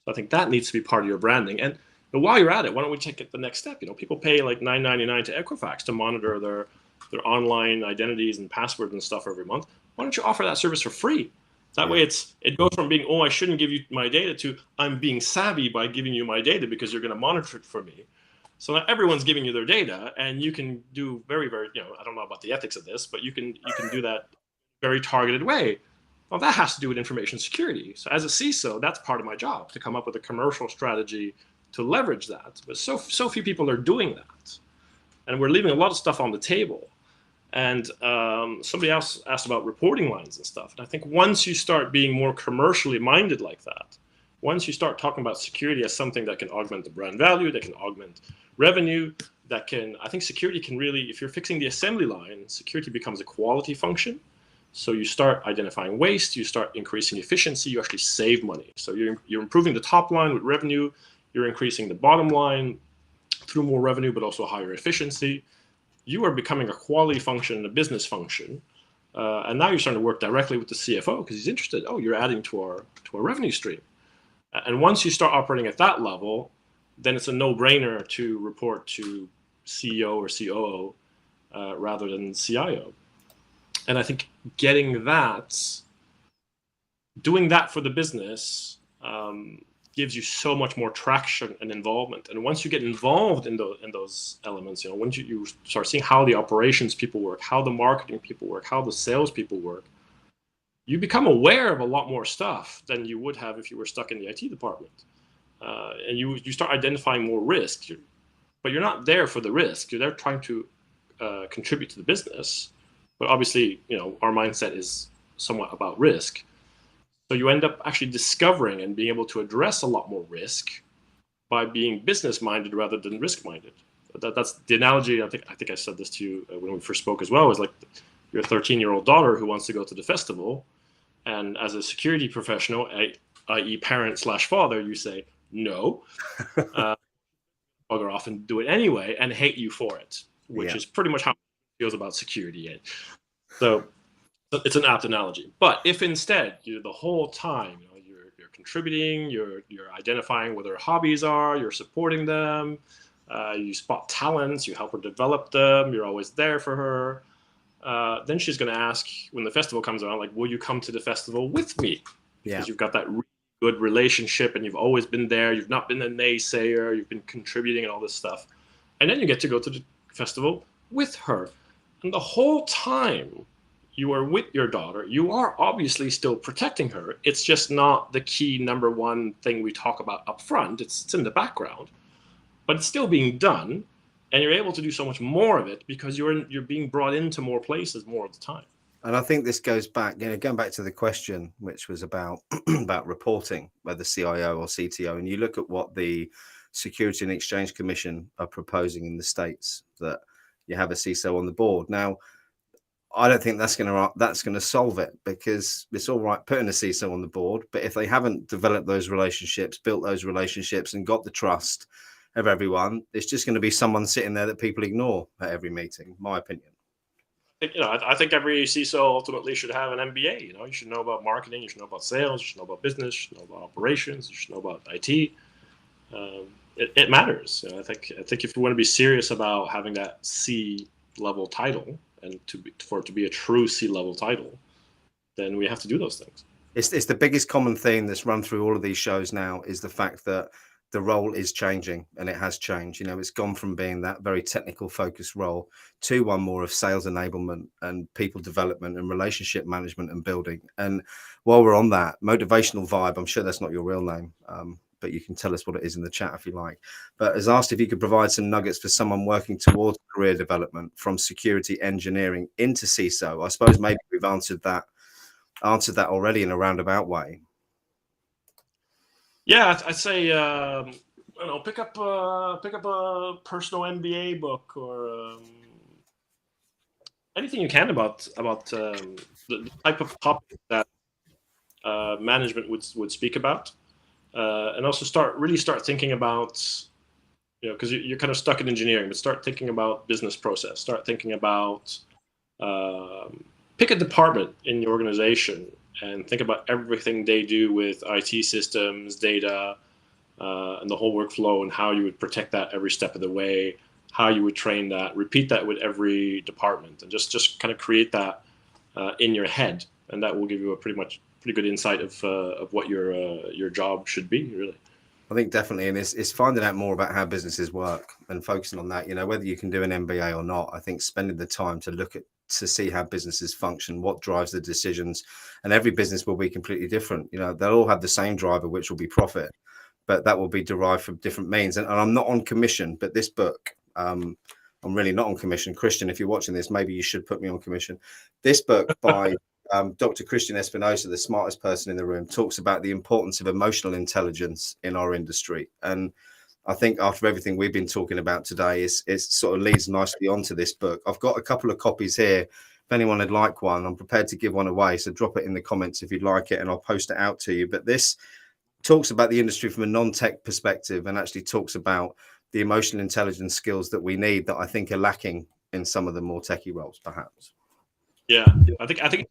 So I think that needs to be part of your branding. And while you're at it, why don't we take it the next step? People pay like $9.99 to Equifax to monitor their online identities and passwords and stuff every month. Why don't you offer that service for free? That way it goes from being, oh, I shouldn't give you my data to I'm being savvy by giving you my data because you're going to monitor it for me. So now everyone's giving you their data, and you can do very, very, I don't know about the ethics of this, but you can do that very targeted way. Well, that has to do with information security. So as a CISO, that's part of my job, to come up with a commercial strategy to leverage that. But so few people are doing that. And we're leaving a lot of stuff on the table. And somebody else asked about reporting lines and stuff. And I think once you start being more commercially minded like that, once you start talking about security as something that can augment the brand value, that can augment revenue, I think security can really, if you're fixing the assembly line, security becomes a quality function. So you start identifying waste, you start increasing efficiency, you actually save money. So you're improving the top line with revenue, you're increasing the bottom line through more revenue, but also higher efficiency. You are becoming a quality function and a business function. And now you're starting to work directly with the CFO because he's interested. Oh, you're adding to our revenue stream. And once you start operating at that level, then it's a no-brainer to report to CEO or COO rather than CIO. And I think doing that for the business gives you so much more traction and involvement. And once you get involved in those elements, once you start seeing how the operations people work, how the marketing people work, how the sales people work, you become aware of a lot more stuff than you would have if you were stuck in the IT department. And you start identifying more risk. but you're not there for the risk. You're there trying to contribute to the business. But obviously, our mindset is somewhat about risk. So you end up actually discovering and being able to address a lot more risk by being business minded rather than risk minded. That's the analogy. I think I said this to you when we first spoke as well. Is like your 13-year-old daughter who wants to go to the festival, and as a security professional, i.e., parent/father, you say no, bugger off and do it anyway, and hate you for it, which is pretty much how it feels about security. So it's an apt analogy. But if instead the whole time you're contributing, you're identifying what their hobbies are, you're supporting them, you spot talents, you help her develop them, you're always there for her. Then she's going to ask when the festival comes around, like, will you come to the festival with me? Because you've got that really good relationship and you've always been there. You've not been a naysayer. You've been contributing and all this stuff. And then you get to go to the festival with her. And the whole time you are with your daughter, you are obviously still protecting her. It's just not the key number one thing we talk about up front. It's in the background, but it's still being done. And you're able to do so much more of it because you're being brought into more places more of the time. And I think this goes back, going back to the question, which was about about reporting, whether CIO or CTO, and you look at what the Security and Exchange Commission are proposing in the States, that you have a CISO on the board. Now, I don't think that's going to solve it, because it's all right putting a CISO on the board, but if they haven't developed those relationships, built those relationships, and got the trust of everyone, it's just going to be someone sitting there that people ignore at every meeting. My opinion. I think every CISO ultimately should have an MBA. You should know about marketing, you should know about sales, you should know about business, you should know about operations, you should know about IT. It matters. I think if you want to be serious about having that C-level title, and for it to be a true C-level title, then we have to do those things. It's the biggest common theme that's run through all of these shows now, is the fact that the role is changing, and it has changed. It's gone from being that very technical focused role to one more of sales enablement and people development and relationship management and building. And while we're on that, motivational vibe, I'm sure that's not your real name, but you can tell us what it is in the chat if you like, but has asked if you could provide some nuggets for someone working towards career development from security engineering into CISO. I suppose maybe we've answered that already in a roundabout way. Yeah, I'd say pick up a personal MBA book, or anything you can about the type of topic that management would speak about, and also start thinking about, because you're kind of stuck in engineering, but start thinking about business process. Start thinking about pick a department in your organization and think about everything they do with IT systems, data, and the whole workflow, and how you would protect that every step of the way, how you would train that, repeat that with every department, and just kind of create that in your head, and that will give you a pretty good insight of what your job should be, really. I think definitely, and it's finding out more about how businesses work and focusing on that. Whether you can do an MBA or not, I think spending the time to see how businesses function, what drives the decisions, and every business will be completely different. They'll all have the same driver, which will be profit, but that will be derived from different means. And I'm not on commission, but this book, I'm really not on commission. Christian, if you're watching this, maybe you should put me on commission. This book by Dr. Christian Espinosa, the smartest person in the room, talks about the importance of emotional intelligence in our industry. And I think after everything we've been talking about today, it sort of leads nicely onto this book. I've got a couple of copies here. If anyone would like one, I'm prepared to give one away. So drop it in the comments if you'd like it, and I'll post it out to you. But this talks about the industry from a non-tech perspective, and actually talks about the emotional intelligence skills that we need, that I think are lacking in some of the more techie roles, perhaps. Yeah, I think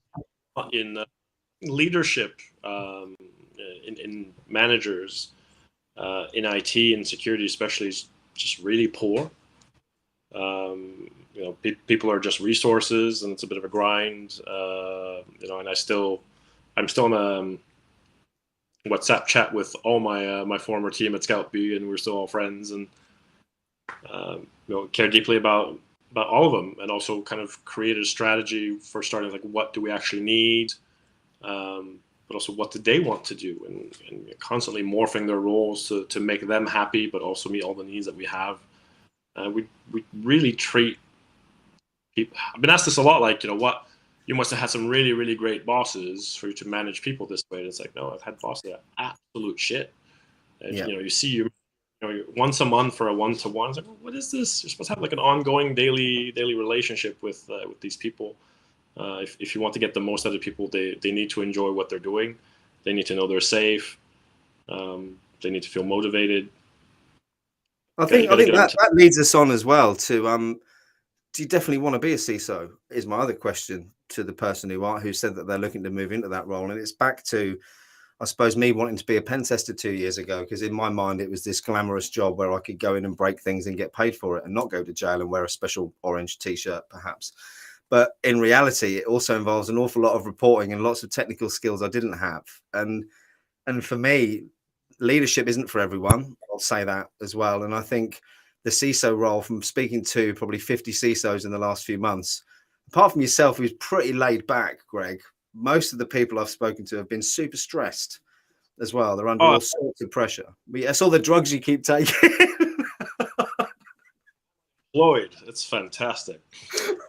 in leadership, in managers, in IT and security especially, is just really poor. People are just resources, and it's a bit of a grind. And I'm still in a WhatsApp chat with all my former team at Scout B, and we're still all friends, and care deeply about all of them, and also kind of create a strategy for starting, like, what do we actually need, but also what do they want to do, and constantly morphing their roles to make them happy, but also meet all the needs that we have. We really treat people. I've been asked this a lot, like, what, you must have had some really, really great bosses for you to manage people this way. And it's like, no, I've had bosses that are absolute shit. And, Yeah. you see once a month for a one-to-one. It's like, well, what is this? You're supposed to have like an ongoing daily relationship with these people. If you want to get the most out of people, they need to enjoy what they're doing. They need to know they're safe. They need to feel motivated. I You think got to get them that to. that leads us on as well to do you definitely want to be a CISO? Is my other question to the person who said that they're looking to move into that role, and it's back to, I suppose, me wanting to be a pen tester 2 years ago, because in my mind it was this glamorous job where I could go in and break things and get paid for it and not go to jail and wear a special orange t-shirt perhaps. But in reality, it also involves an awful lot of reporting and lots of technical skills I didn't have. And for me, leadership isn't for everyone. I'll say that as well. And I think the CISO role, from speaking to probably 50 CISOs in the last few months, apart from yourself, who's pretty laid back, Greg, most of the people I've spoken to have been super stressed as well. They're under Oh, all sorts of pressure. That's all the drugs you keep taking. Lloyd, it's fantastic.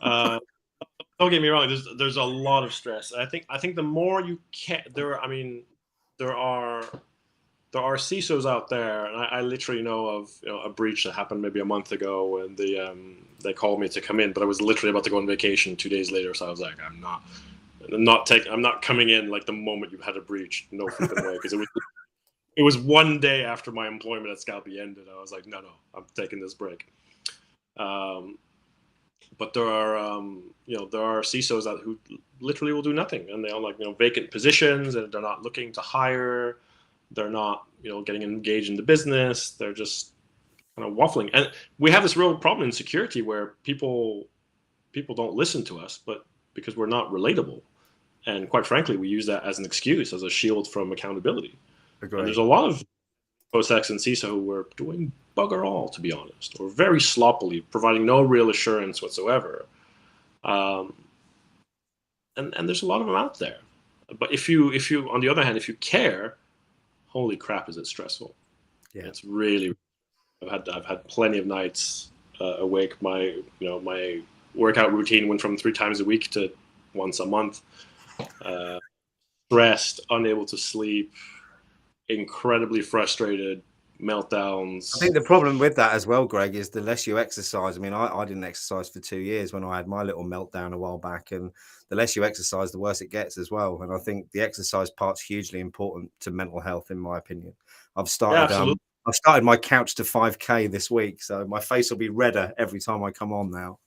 Uh, don't get me wrong. There's a lot of stress. I think the more you can, there are CISOs out there, and I literally know of a breach that happened maybe a month ago, and they called me to come in, but I was literally about to go on vacation 2 days later, so I was like, I'm not coming in like the moment you had a breach, no freaking way, because it was one day after my employment at Scalpy ended. I was like, no, I'm taking this break. Um, but there are CISOs who literally will do nothing, and they are like vacant positions, and they're not looking to hire. They're not getting engaged in the business. They're just kind of waffling, and we have this real problem in security where people don't listen to us, but because we're not relatable, and quite frankly, we use that as an excuse, as a shield from accountability. And there's Agree. a lot of COSEX and CISO who were doing bugger all, to be honest, or very sloppily, providing no real assurance whatsoever. Um, and there's a lot of them out there. But if you on the other hand, if you care, holy crap, is it stressful? Yeah. It's really. I've had plenty of nights awake. My workout routine went from 3 times a week to once a month. Uh, Stressed, unable to sleep, incredibly frustrated, I meltdowns. think the problem with that as well, Greg, is the less you exercise. I mean, I didn't exercise for 2 years when I had my little meltdown a while back. And the less you exercise, the worse it gets as well. And I think the exercise part's hugely important to mental health, in my opinion. I've Yeah, started absolutely. I've started my couch to 5K this week. So my face will be redder every time I come on now.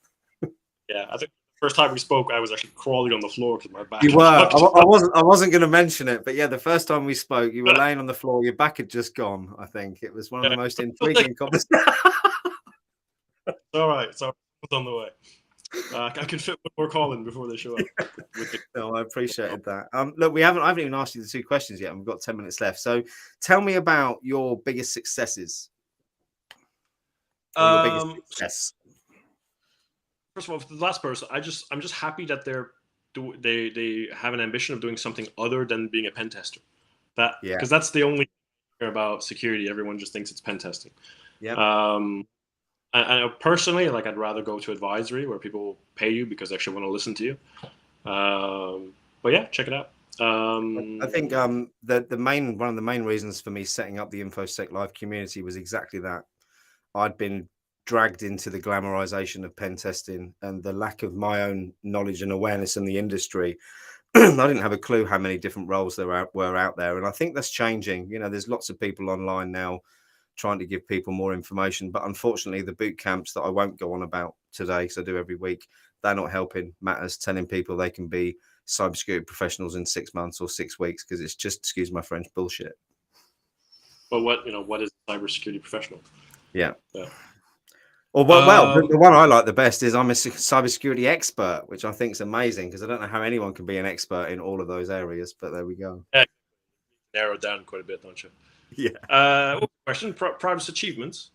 Yeah, I think the first time we spoke, I was actually crawling on the floor because my back You had were. fucked I up. wasn't going to mention it, but yeah, the first time we spoke, you were laying on the floor. Your back had just gone. I think it was one of the most intriguing conversations. All right, so it's on the way. I can fit one more call in before they show up. No, I appreciated that. Look, I haven't even asked you the 2 questions yet, and we've got 10 minutes left. So, tell me about your biggest successes or your biggest Um, success. First of all, for the last person, I'm just happy that they have an ambition of doing something other than being a pen tester. That Yeah, because that's the only thing about security. Everyone just thinks it's pen testing. yeah. Um, I personally, like, I'd rather go to advisory where people pay you because they actually want to listen to you. But yeah, check it out. I think the main one of the main reasons for me setting up the InfoSec Live community was exactly that. I'd been dragged into the glamorization of pen testing and the lack of my own knowledge and awareness in the industry. I didn't have a clue how many different roles were out there, and I think that's changing. There's lots of people online now trying to give people more information, but unfortunately, the boot camps that I won't go on about today, because I do every week, they're not helping matters. Telling people they can be cybersecurity professionals in 6 months or 6 weeks, because it's just, excuse my French, bullshit. But what is a cybersecurity professional? Yeah. Yeah. The one I like the best is I'm a cybersecurity expert, which I think is amazing, because I don't know how anyone can be an expert in all of those areas, but there we go. Yeah, narrowed down quite a bit, don't you? Yeah. Question: proudest achievements.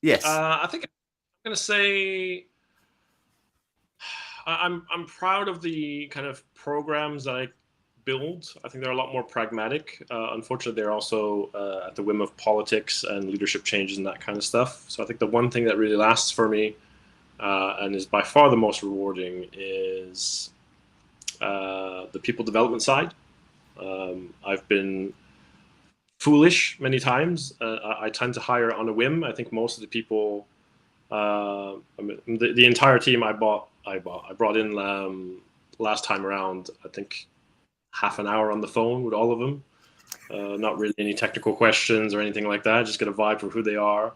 Yes. I think I'm going to say I'm proud of the kind of programs that I build. I think they're a lot more pragmatic. Unfortunately, they're also at the whim of politics and leadership changes and that kind of stuff. So I think the one thing that really lasts for me and is by far the most rewarding is the people development side. I've been foolish many times. I tend to hire on a whim. I think most of the people, the entire team I brought in last time around, I think half an hour on the phone with all of them. Not really any technical questions or anything like that. Just get a vibe for who they are.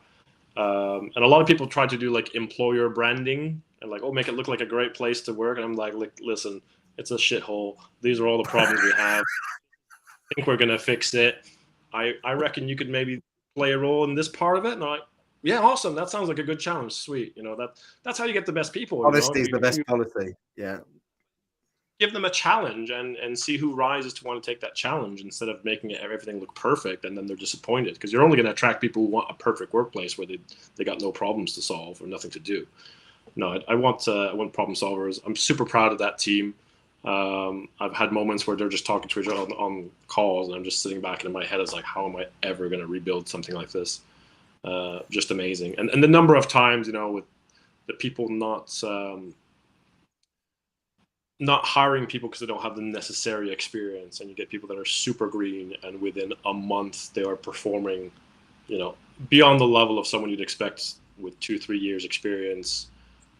And a lot of people try to do like employer branding and like, oh, make it look like a great place to work. And I'm like, listen, it's a shithole. These are all the problems we have. I think we're gonna fix it. I reckon you could maybe play a role in this part of it. And I'm like, yeah, awesome. That sounds like a good challenge. Sweet. That's how you get the best people. Honesty is the If best you policy. Yeah. give them a challenge and see who rises to want to take that challenge instead of making everything look perfect and then they're disappointed, because you're only going to attract people who want a perfect workplace where they got no problems to solve or nothing to do. No, I want problem solvers. I'm super proud of that team. I've had moments where they're just talking to each other on calls, and I'm just sitting back and in my head is like, how am I ever going to rebuild something like this? Just amazing. And the number of times, with the people not hiring people because they don't have the necessary experience, and you get people that are super green, and within a month they are performing, beyond the level of someone you'd expect with 2-3 years experience.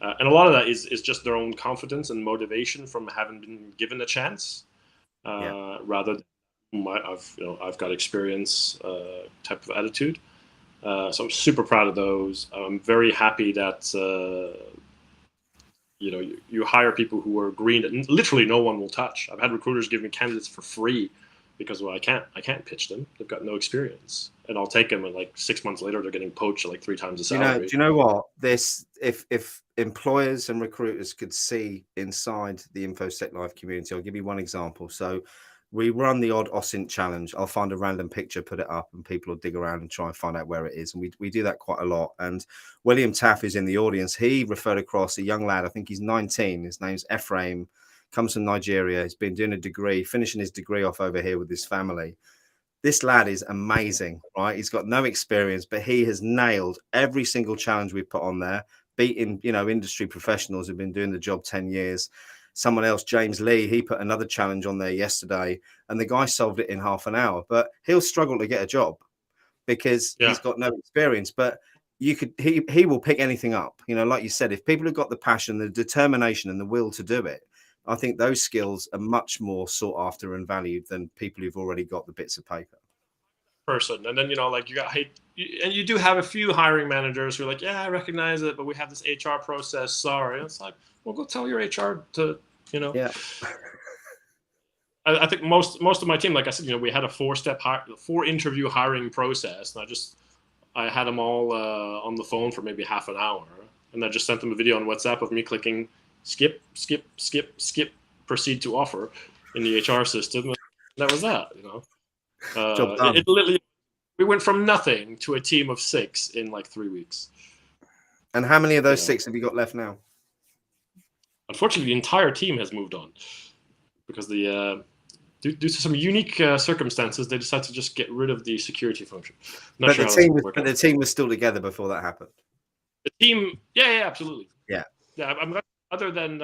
And a lot of that is just their own confidence and motivation from having been given a chance, rather than I've got experience type of attitude. So I'm super proud of those. I'm very happy that you hire people who are green that literally no one will touch. I've had recruiters give me candidates for free because I can't pitch them. They've got no experience, and I'll take them. And like 6 months later, they're getting poached at like 3 times the salary. Do you know what? If employers and recruiters could see inside the InfoSec Live community, I'll give you one example. So we run the odd OSINT challenge. I'll find a random picture, put it up, and people will dig around and try and find out where it is. And we do that quite a lot. And William Taff is in the audience. He referred across a young lad. I think he's 19. His name's Ephraim. Comes from Nigeria. He's been doing a degree, finishing his degree off over here with his family. This lad is amazing, right? He's got no experience, but he has nailed every single challenge we put on there, beating, industry professionals who've been doing the job 10 years. Someone else, James Lee, he put another challenge on there yesterday, and the guy solved it in half an hour, but he'll struggle to get a job because he's got no experience. But he will pick anything up. Like you said, if people have got the passion, the determination and the will to do it, I think those skills are much more sought after and valued than people who've already got the bits of paper. Person. And then, and you do have a few hiring managers who are like, yeah, I recognize it, but we have this HR process. Sorry. And it's like, well, go tell your HR to, Yeah. I think most of my team, like I said, we had a 4-interview hiring process. And I had them all on the phone for maybe half an hour. And I just sent them a video on WhatsApp of me clicking skip, skip, skip, skip, proceed to offer in the HR system. And that was that, Job done. It literally, we went from nothing to a team of 6 in like 3 weeks. And how many of those 6 have you got left now? Unfortunately, the entire team has moved on because due to some unique circumstances, they decided to just get rid of the security function. But the team was still together before that happened. The team, yeah, absolutely. Yeah. I'm other than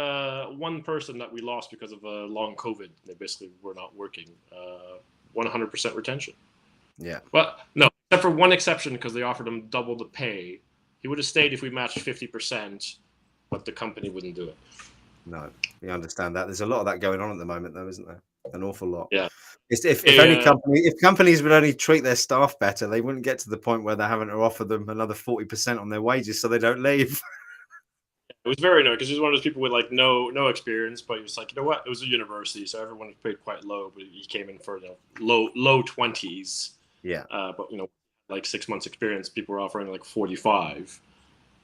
one person that we lost because of long COVID. They basically were not working. 100% retention. Yeah. Well, no, except for one exception because they offered him double the pay. He would have stayed if we matched 50%, but the company wouldn't do it. No, we understand that. There's a lot of that going on at the moment, though, isn't there? An awful lot. Yeah. If companies would only treat their staff better, they wouldn't get to the point where they're having to offer them another 40% on their wages so they don't leave. It was very annoying because he was one of those people with like no experience, but he was like, you know what? It was a university, so everyone was paid quite low, but he came in for low 20s. Yeah. But like 6 months experience, people were offering like 45,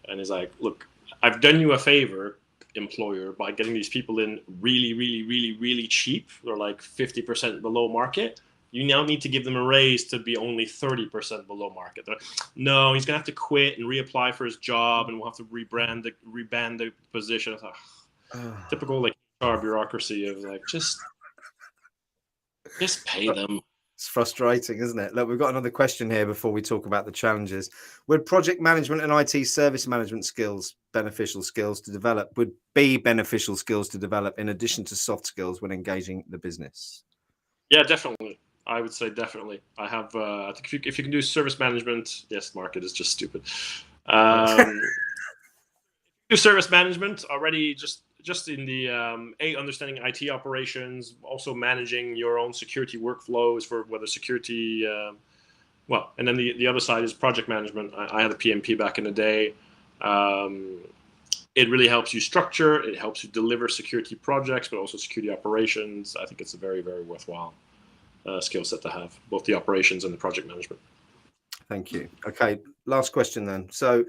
and he's like, look, I've done you a favor, employer, by getting these people in really, really, really, really cheap. They're like 50% below market. You now need to give them a raise to be only 30% below market. They're like, no, he's gonna have to quit and reapply for his job, and we'll have to rebrand the position. I thought, typical like HR bureaucracy of like just Just pay them. It's frustrating, isn't it? Look, we've got another question here before we talk about the challenges. Would project management and IT service management skills beneficial skills to develop? Would be beneficial skills to develop in addition to soft skills when engaging the business? Yeah, definitely. I would say definitely. I have. I think if you can do service management, yes, market is just stupid. Do service management already, just in the understanding IT operations, also managing your own security workflows for whether security. Well, and then the other side is project management. I had a PMP back in the day. It really helps you structure. It helps you deliver security projects, but also security operations. I think it's a very, very worthwhile skill set to have, both the operations and the project management. Thank you. Okay, last question then. So,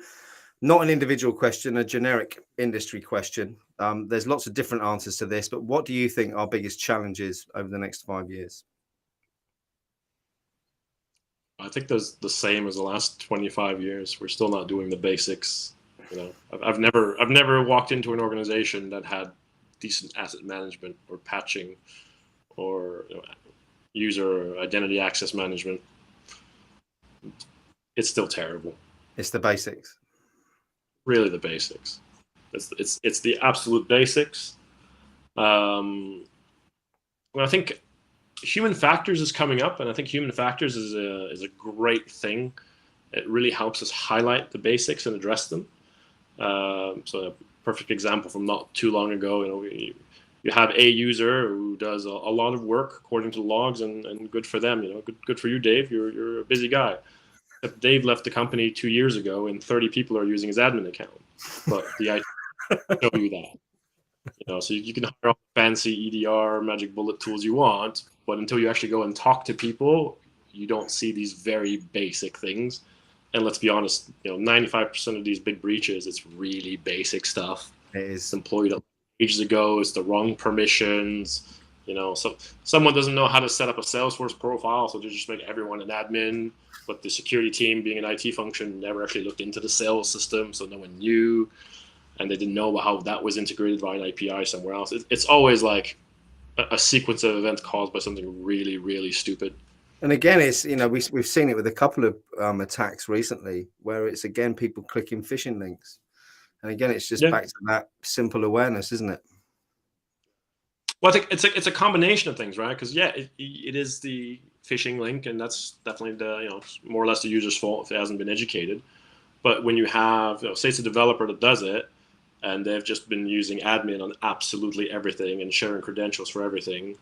not an individual question, a generic industry question. There's lots of different answers to this, but what do you think our biggest challenges over the next 5 years? I think there's the same as the last 25 years. We're still not doing the basics. You know, I've never walked into an organization that had decent asset management or patching or user identity access management. It's still terrible. It's the basics. Really, the basics. It's the absolute basics. Well, I think human factors is coming up, and I think human factors is a great thing. It really helps us highlight the basics and address them. So a perfect example from not too long ago, you have a user who does a lot of work according to the logs, and good for them. Good for you, Dave. You're a busy guy. Except Dave left the company 2 years ago, and 30 people are using his admin account. But the IT show you that. So you can hire all the fancy EDR magic bullet tools you want, but until you actually go and talk to people, you don't see these very basic things. And let's be honest, 95% of these big breaches, it's really basic stuff. It is. It's employed ages ago. It's the wrong permissions. So someone doesn't know how to set up a Salesforce profile, so they just make everyone an admin. But the security team, being an IT function, never actually looked into the sales system, so no one knew, and they didn't know how that was integrated via an API somewhere else. It's always like a sequence of events caused by something really, really stupid. And again, it's we've seen it with a couple of attacks recently, where it's again people clicking phishing links, and again it's just back to that simple awareness, isn't it? Well, I think it's a combination of things, right? Because it is the phishing link, and that's definitely the more or less the user's fault if it hasn't been educated. But when you have say it's a developer that does it, and they've just been using admin on absolutely everything and sharing credentials for everything,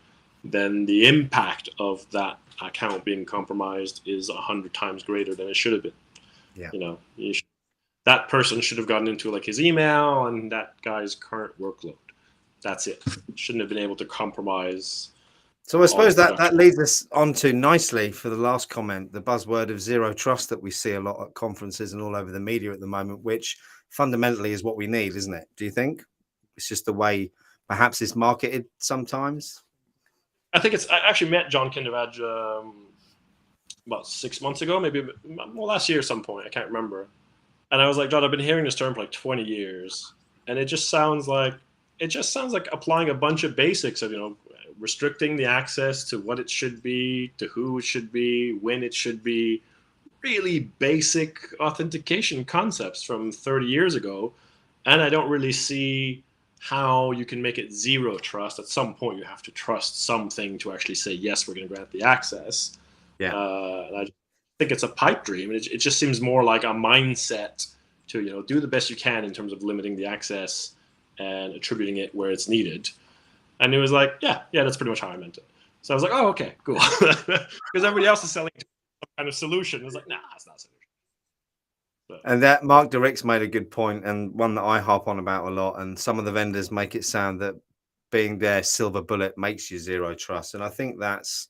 then the impact of that account being compromised is 100 times greater than it should have been. Yeah. That person should have gotten into his email and that guy's current workload. That's it. Shouldn't have been able to compromise. So I suppose that leads us on to nicely for the last comment, the buzzword of zero trust that we see a lot at conferences and all over the media at the moment, which fundamentally is what we need, isn't it? Do you think? It's just the way perhaps it's marketed sometimes. I think I actually met John Kindervag about 6 months ago, maybe last year at some point. I can't remember. And I was like, John, I've been hearing this term for 20 years, and it just sounds like applying a bunch of basics of restricting the access to what it should be, to who it should be, when it should be. Really basic authentication concepts from 30 years ago, and I don't really see how you can make it zero trust. At some point, you have to trust something to actually say, yes, we're going to grant the access. Yeah. And I think it's a pipe dream. It just seems more like a mindset to do the best you can in terms of limiting the access and attributing it where it's needed. And it was like, yeah, that's pretty much how I meant it. So I was like, oh, okay, cool. Because everybody else is selling some kind of solution. It was like, nah, it's not a solution. But, and that Mark Dirks made a good point, and one that I harp on about a lot. And some of the vendors make it sound that being their silver bullet makes you zero trust. And I think that's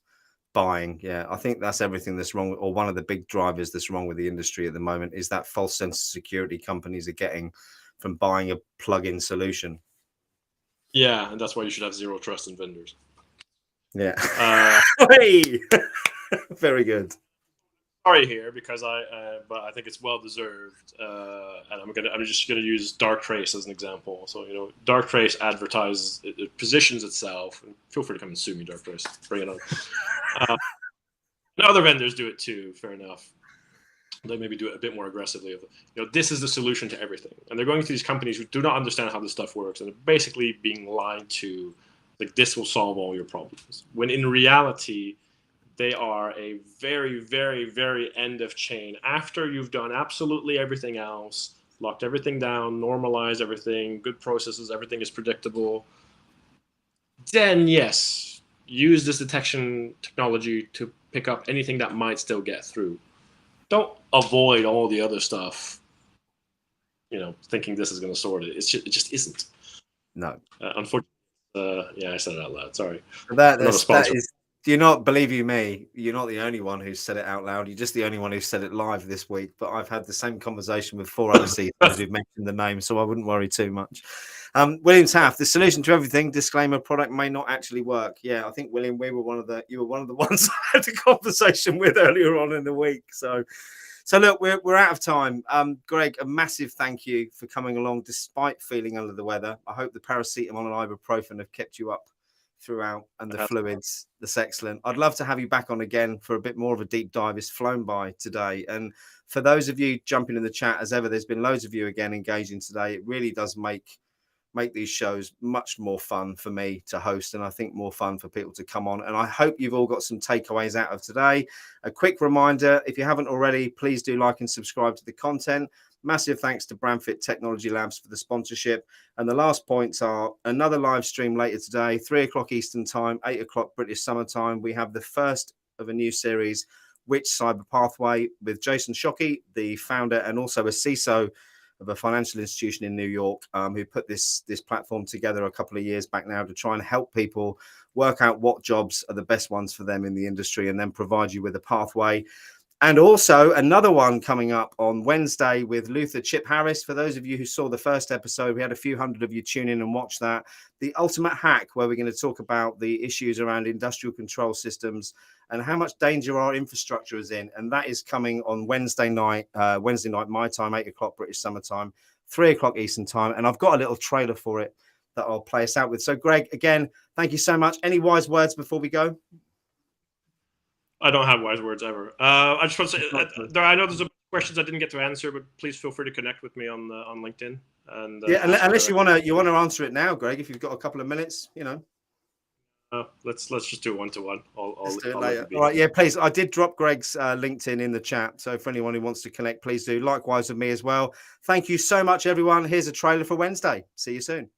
buying. Yeah, I think that's everything that's wrong, or one of the big drivers that's wrong with the industry at the moment is that false sense of security companies are getting from buying a plug-in solution. Yeah, and that's why you should have zero trust in vendors. Yeah. Hey! Very good. sorry here because but I think it's well deserved, and I'm just gonna use Darktrace as an example. So Darktrace advertises, it positions itself. And feel free to come and sue me, Darktrace. Bring it on. And other vendors do it too. Fair enough. They maybe do it a bit more aggressively. This is the solution to everything, and they're going to these companies who do not understand how this stuff works, and they're basically being lied to, like this will solve all your problems. When in reality, they are a very, very, very end of chain. After you've done absolutely everything else, locked everything down, normalized everything, good processes, everything is predictable, then yes, use this detection technology to pick up anything that might still get through. Don't avoid all the other stuff, thinking this is going to sort it. It just isn't. No. Unfortunately, yeah, I said it out loud. Sorry. That is, do not believe me. You're not the only one who's said it out loud. You're just the only one who said it live this week. But I've had the same conversation with 4 other CSOs who've mentioned the name, so I wouldn't worry too much. William Taft, the solution to everything, disclaimer, product may not actually work. Yeah, I think, William, you were one of the ones I had a conversation with earlier on in the week. So look, we're out of time. Greg, a massive thank you for coming along despite feeling under the weather. I hope the paracetamol and ibuprofen have kept you up throughout, and the fluids. That's excellent. I'd love to have you back on again for a bit more of a deep dive. It's flown by today. And for those of you jumping in the chat, as ever, there's been loads of you again engaging today. It really does make these shows much more fun for me to host, and I think more fun for people to come on. And I hope you've all got some takeaways out of today. A quick reminder, if you haven't already, please do like and subscribe to the content. Massive thanks to Bramfit Technology Labs for the sponsorship. And the last points are another live stream later today, 3 o'clock Eastern time, 8 o'clock British Summer Time. We have the first of a new series, Which Cyber Pathway, with Jason Shockey, the founder and also a CISO of a financial institution in New York, who put this platform together a couple of years back now to try and help people work out what jobs are the best ones for them in the industry and then provide you with a pathway. And also another one coming up on Wednesday with Luther Chip Harris. For those of you who saw the first episode, we had a few hundred of you tune in and watch that. The Ultimate Hack, where we're going to talk about the issues around industrial control systems and how much danger our infrastructure is in. And that is coming on Wednesday night, my time, 8 o'clock British Summer Time, 3 o'clock Eastern Time. And I've got a little trailer for it that I'll play us out with. So, Greg, again, thank you so much. Any wise words before we go? I don't have wise words ever. I just want to say, I know there's a questions I didn't get to answer, but please feel free to connect with me on LinkedIn. And yeah, unless you want to answer it now, Greg, if you've got a couple of minutes, let's just do it one-to-one. Let's do it later. All right, yeah, please. I did drop Greg's LinkedIn in the chat, so for anyone who wants to connect, please do. Likewise with me as well. Thank you so much, everyone. Here's a trailer for Wednesday. See you soon.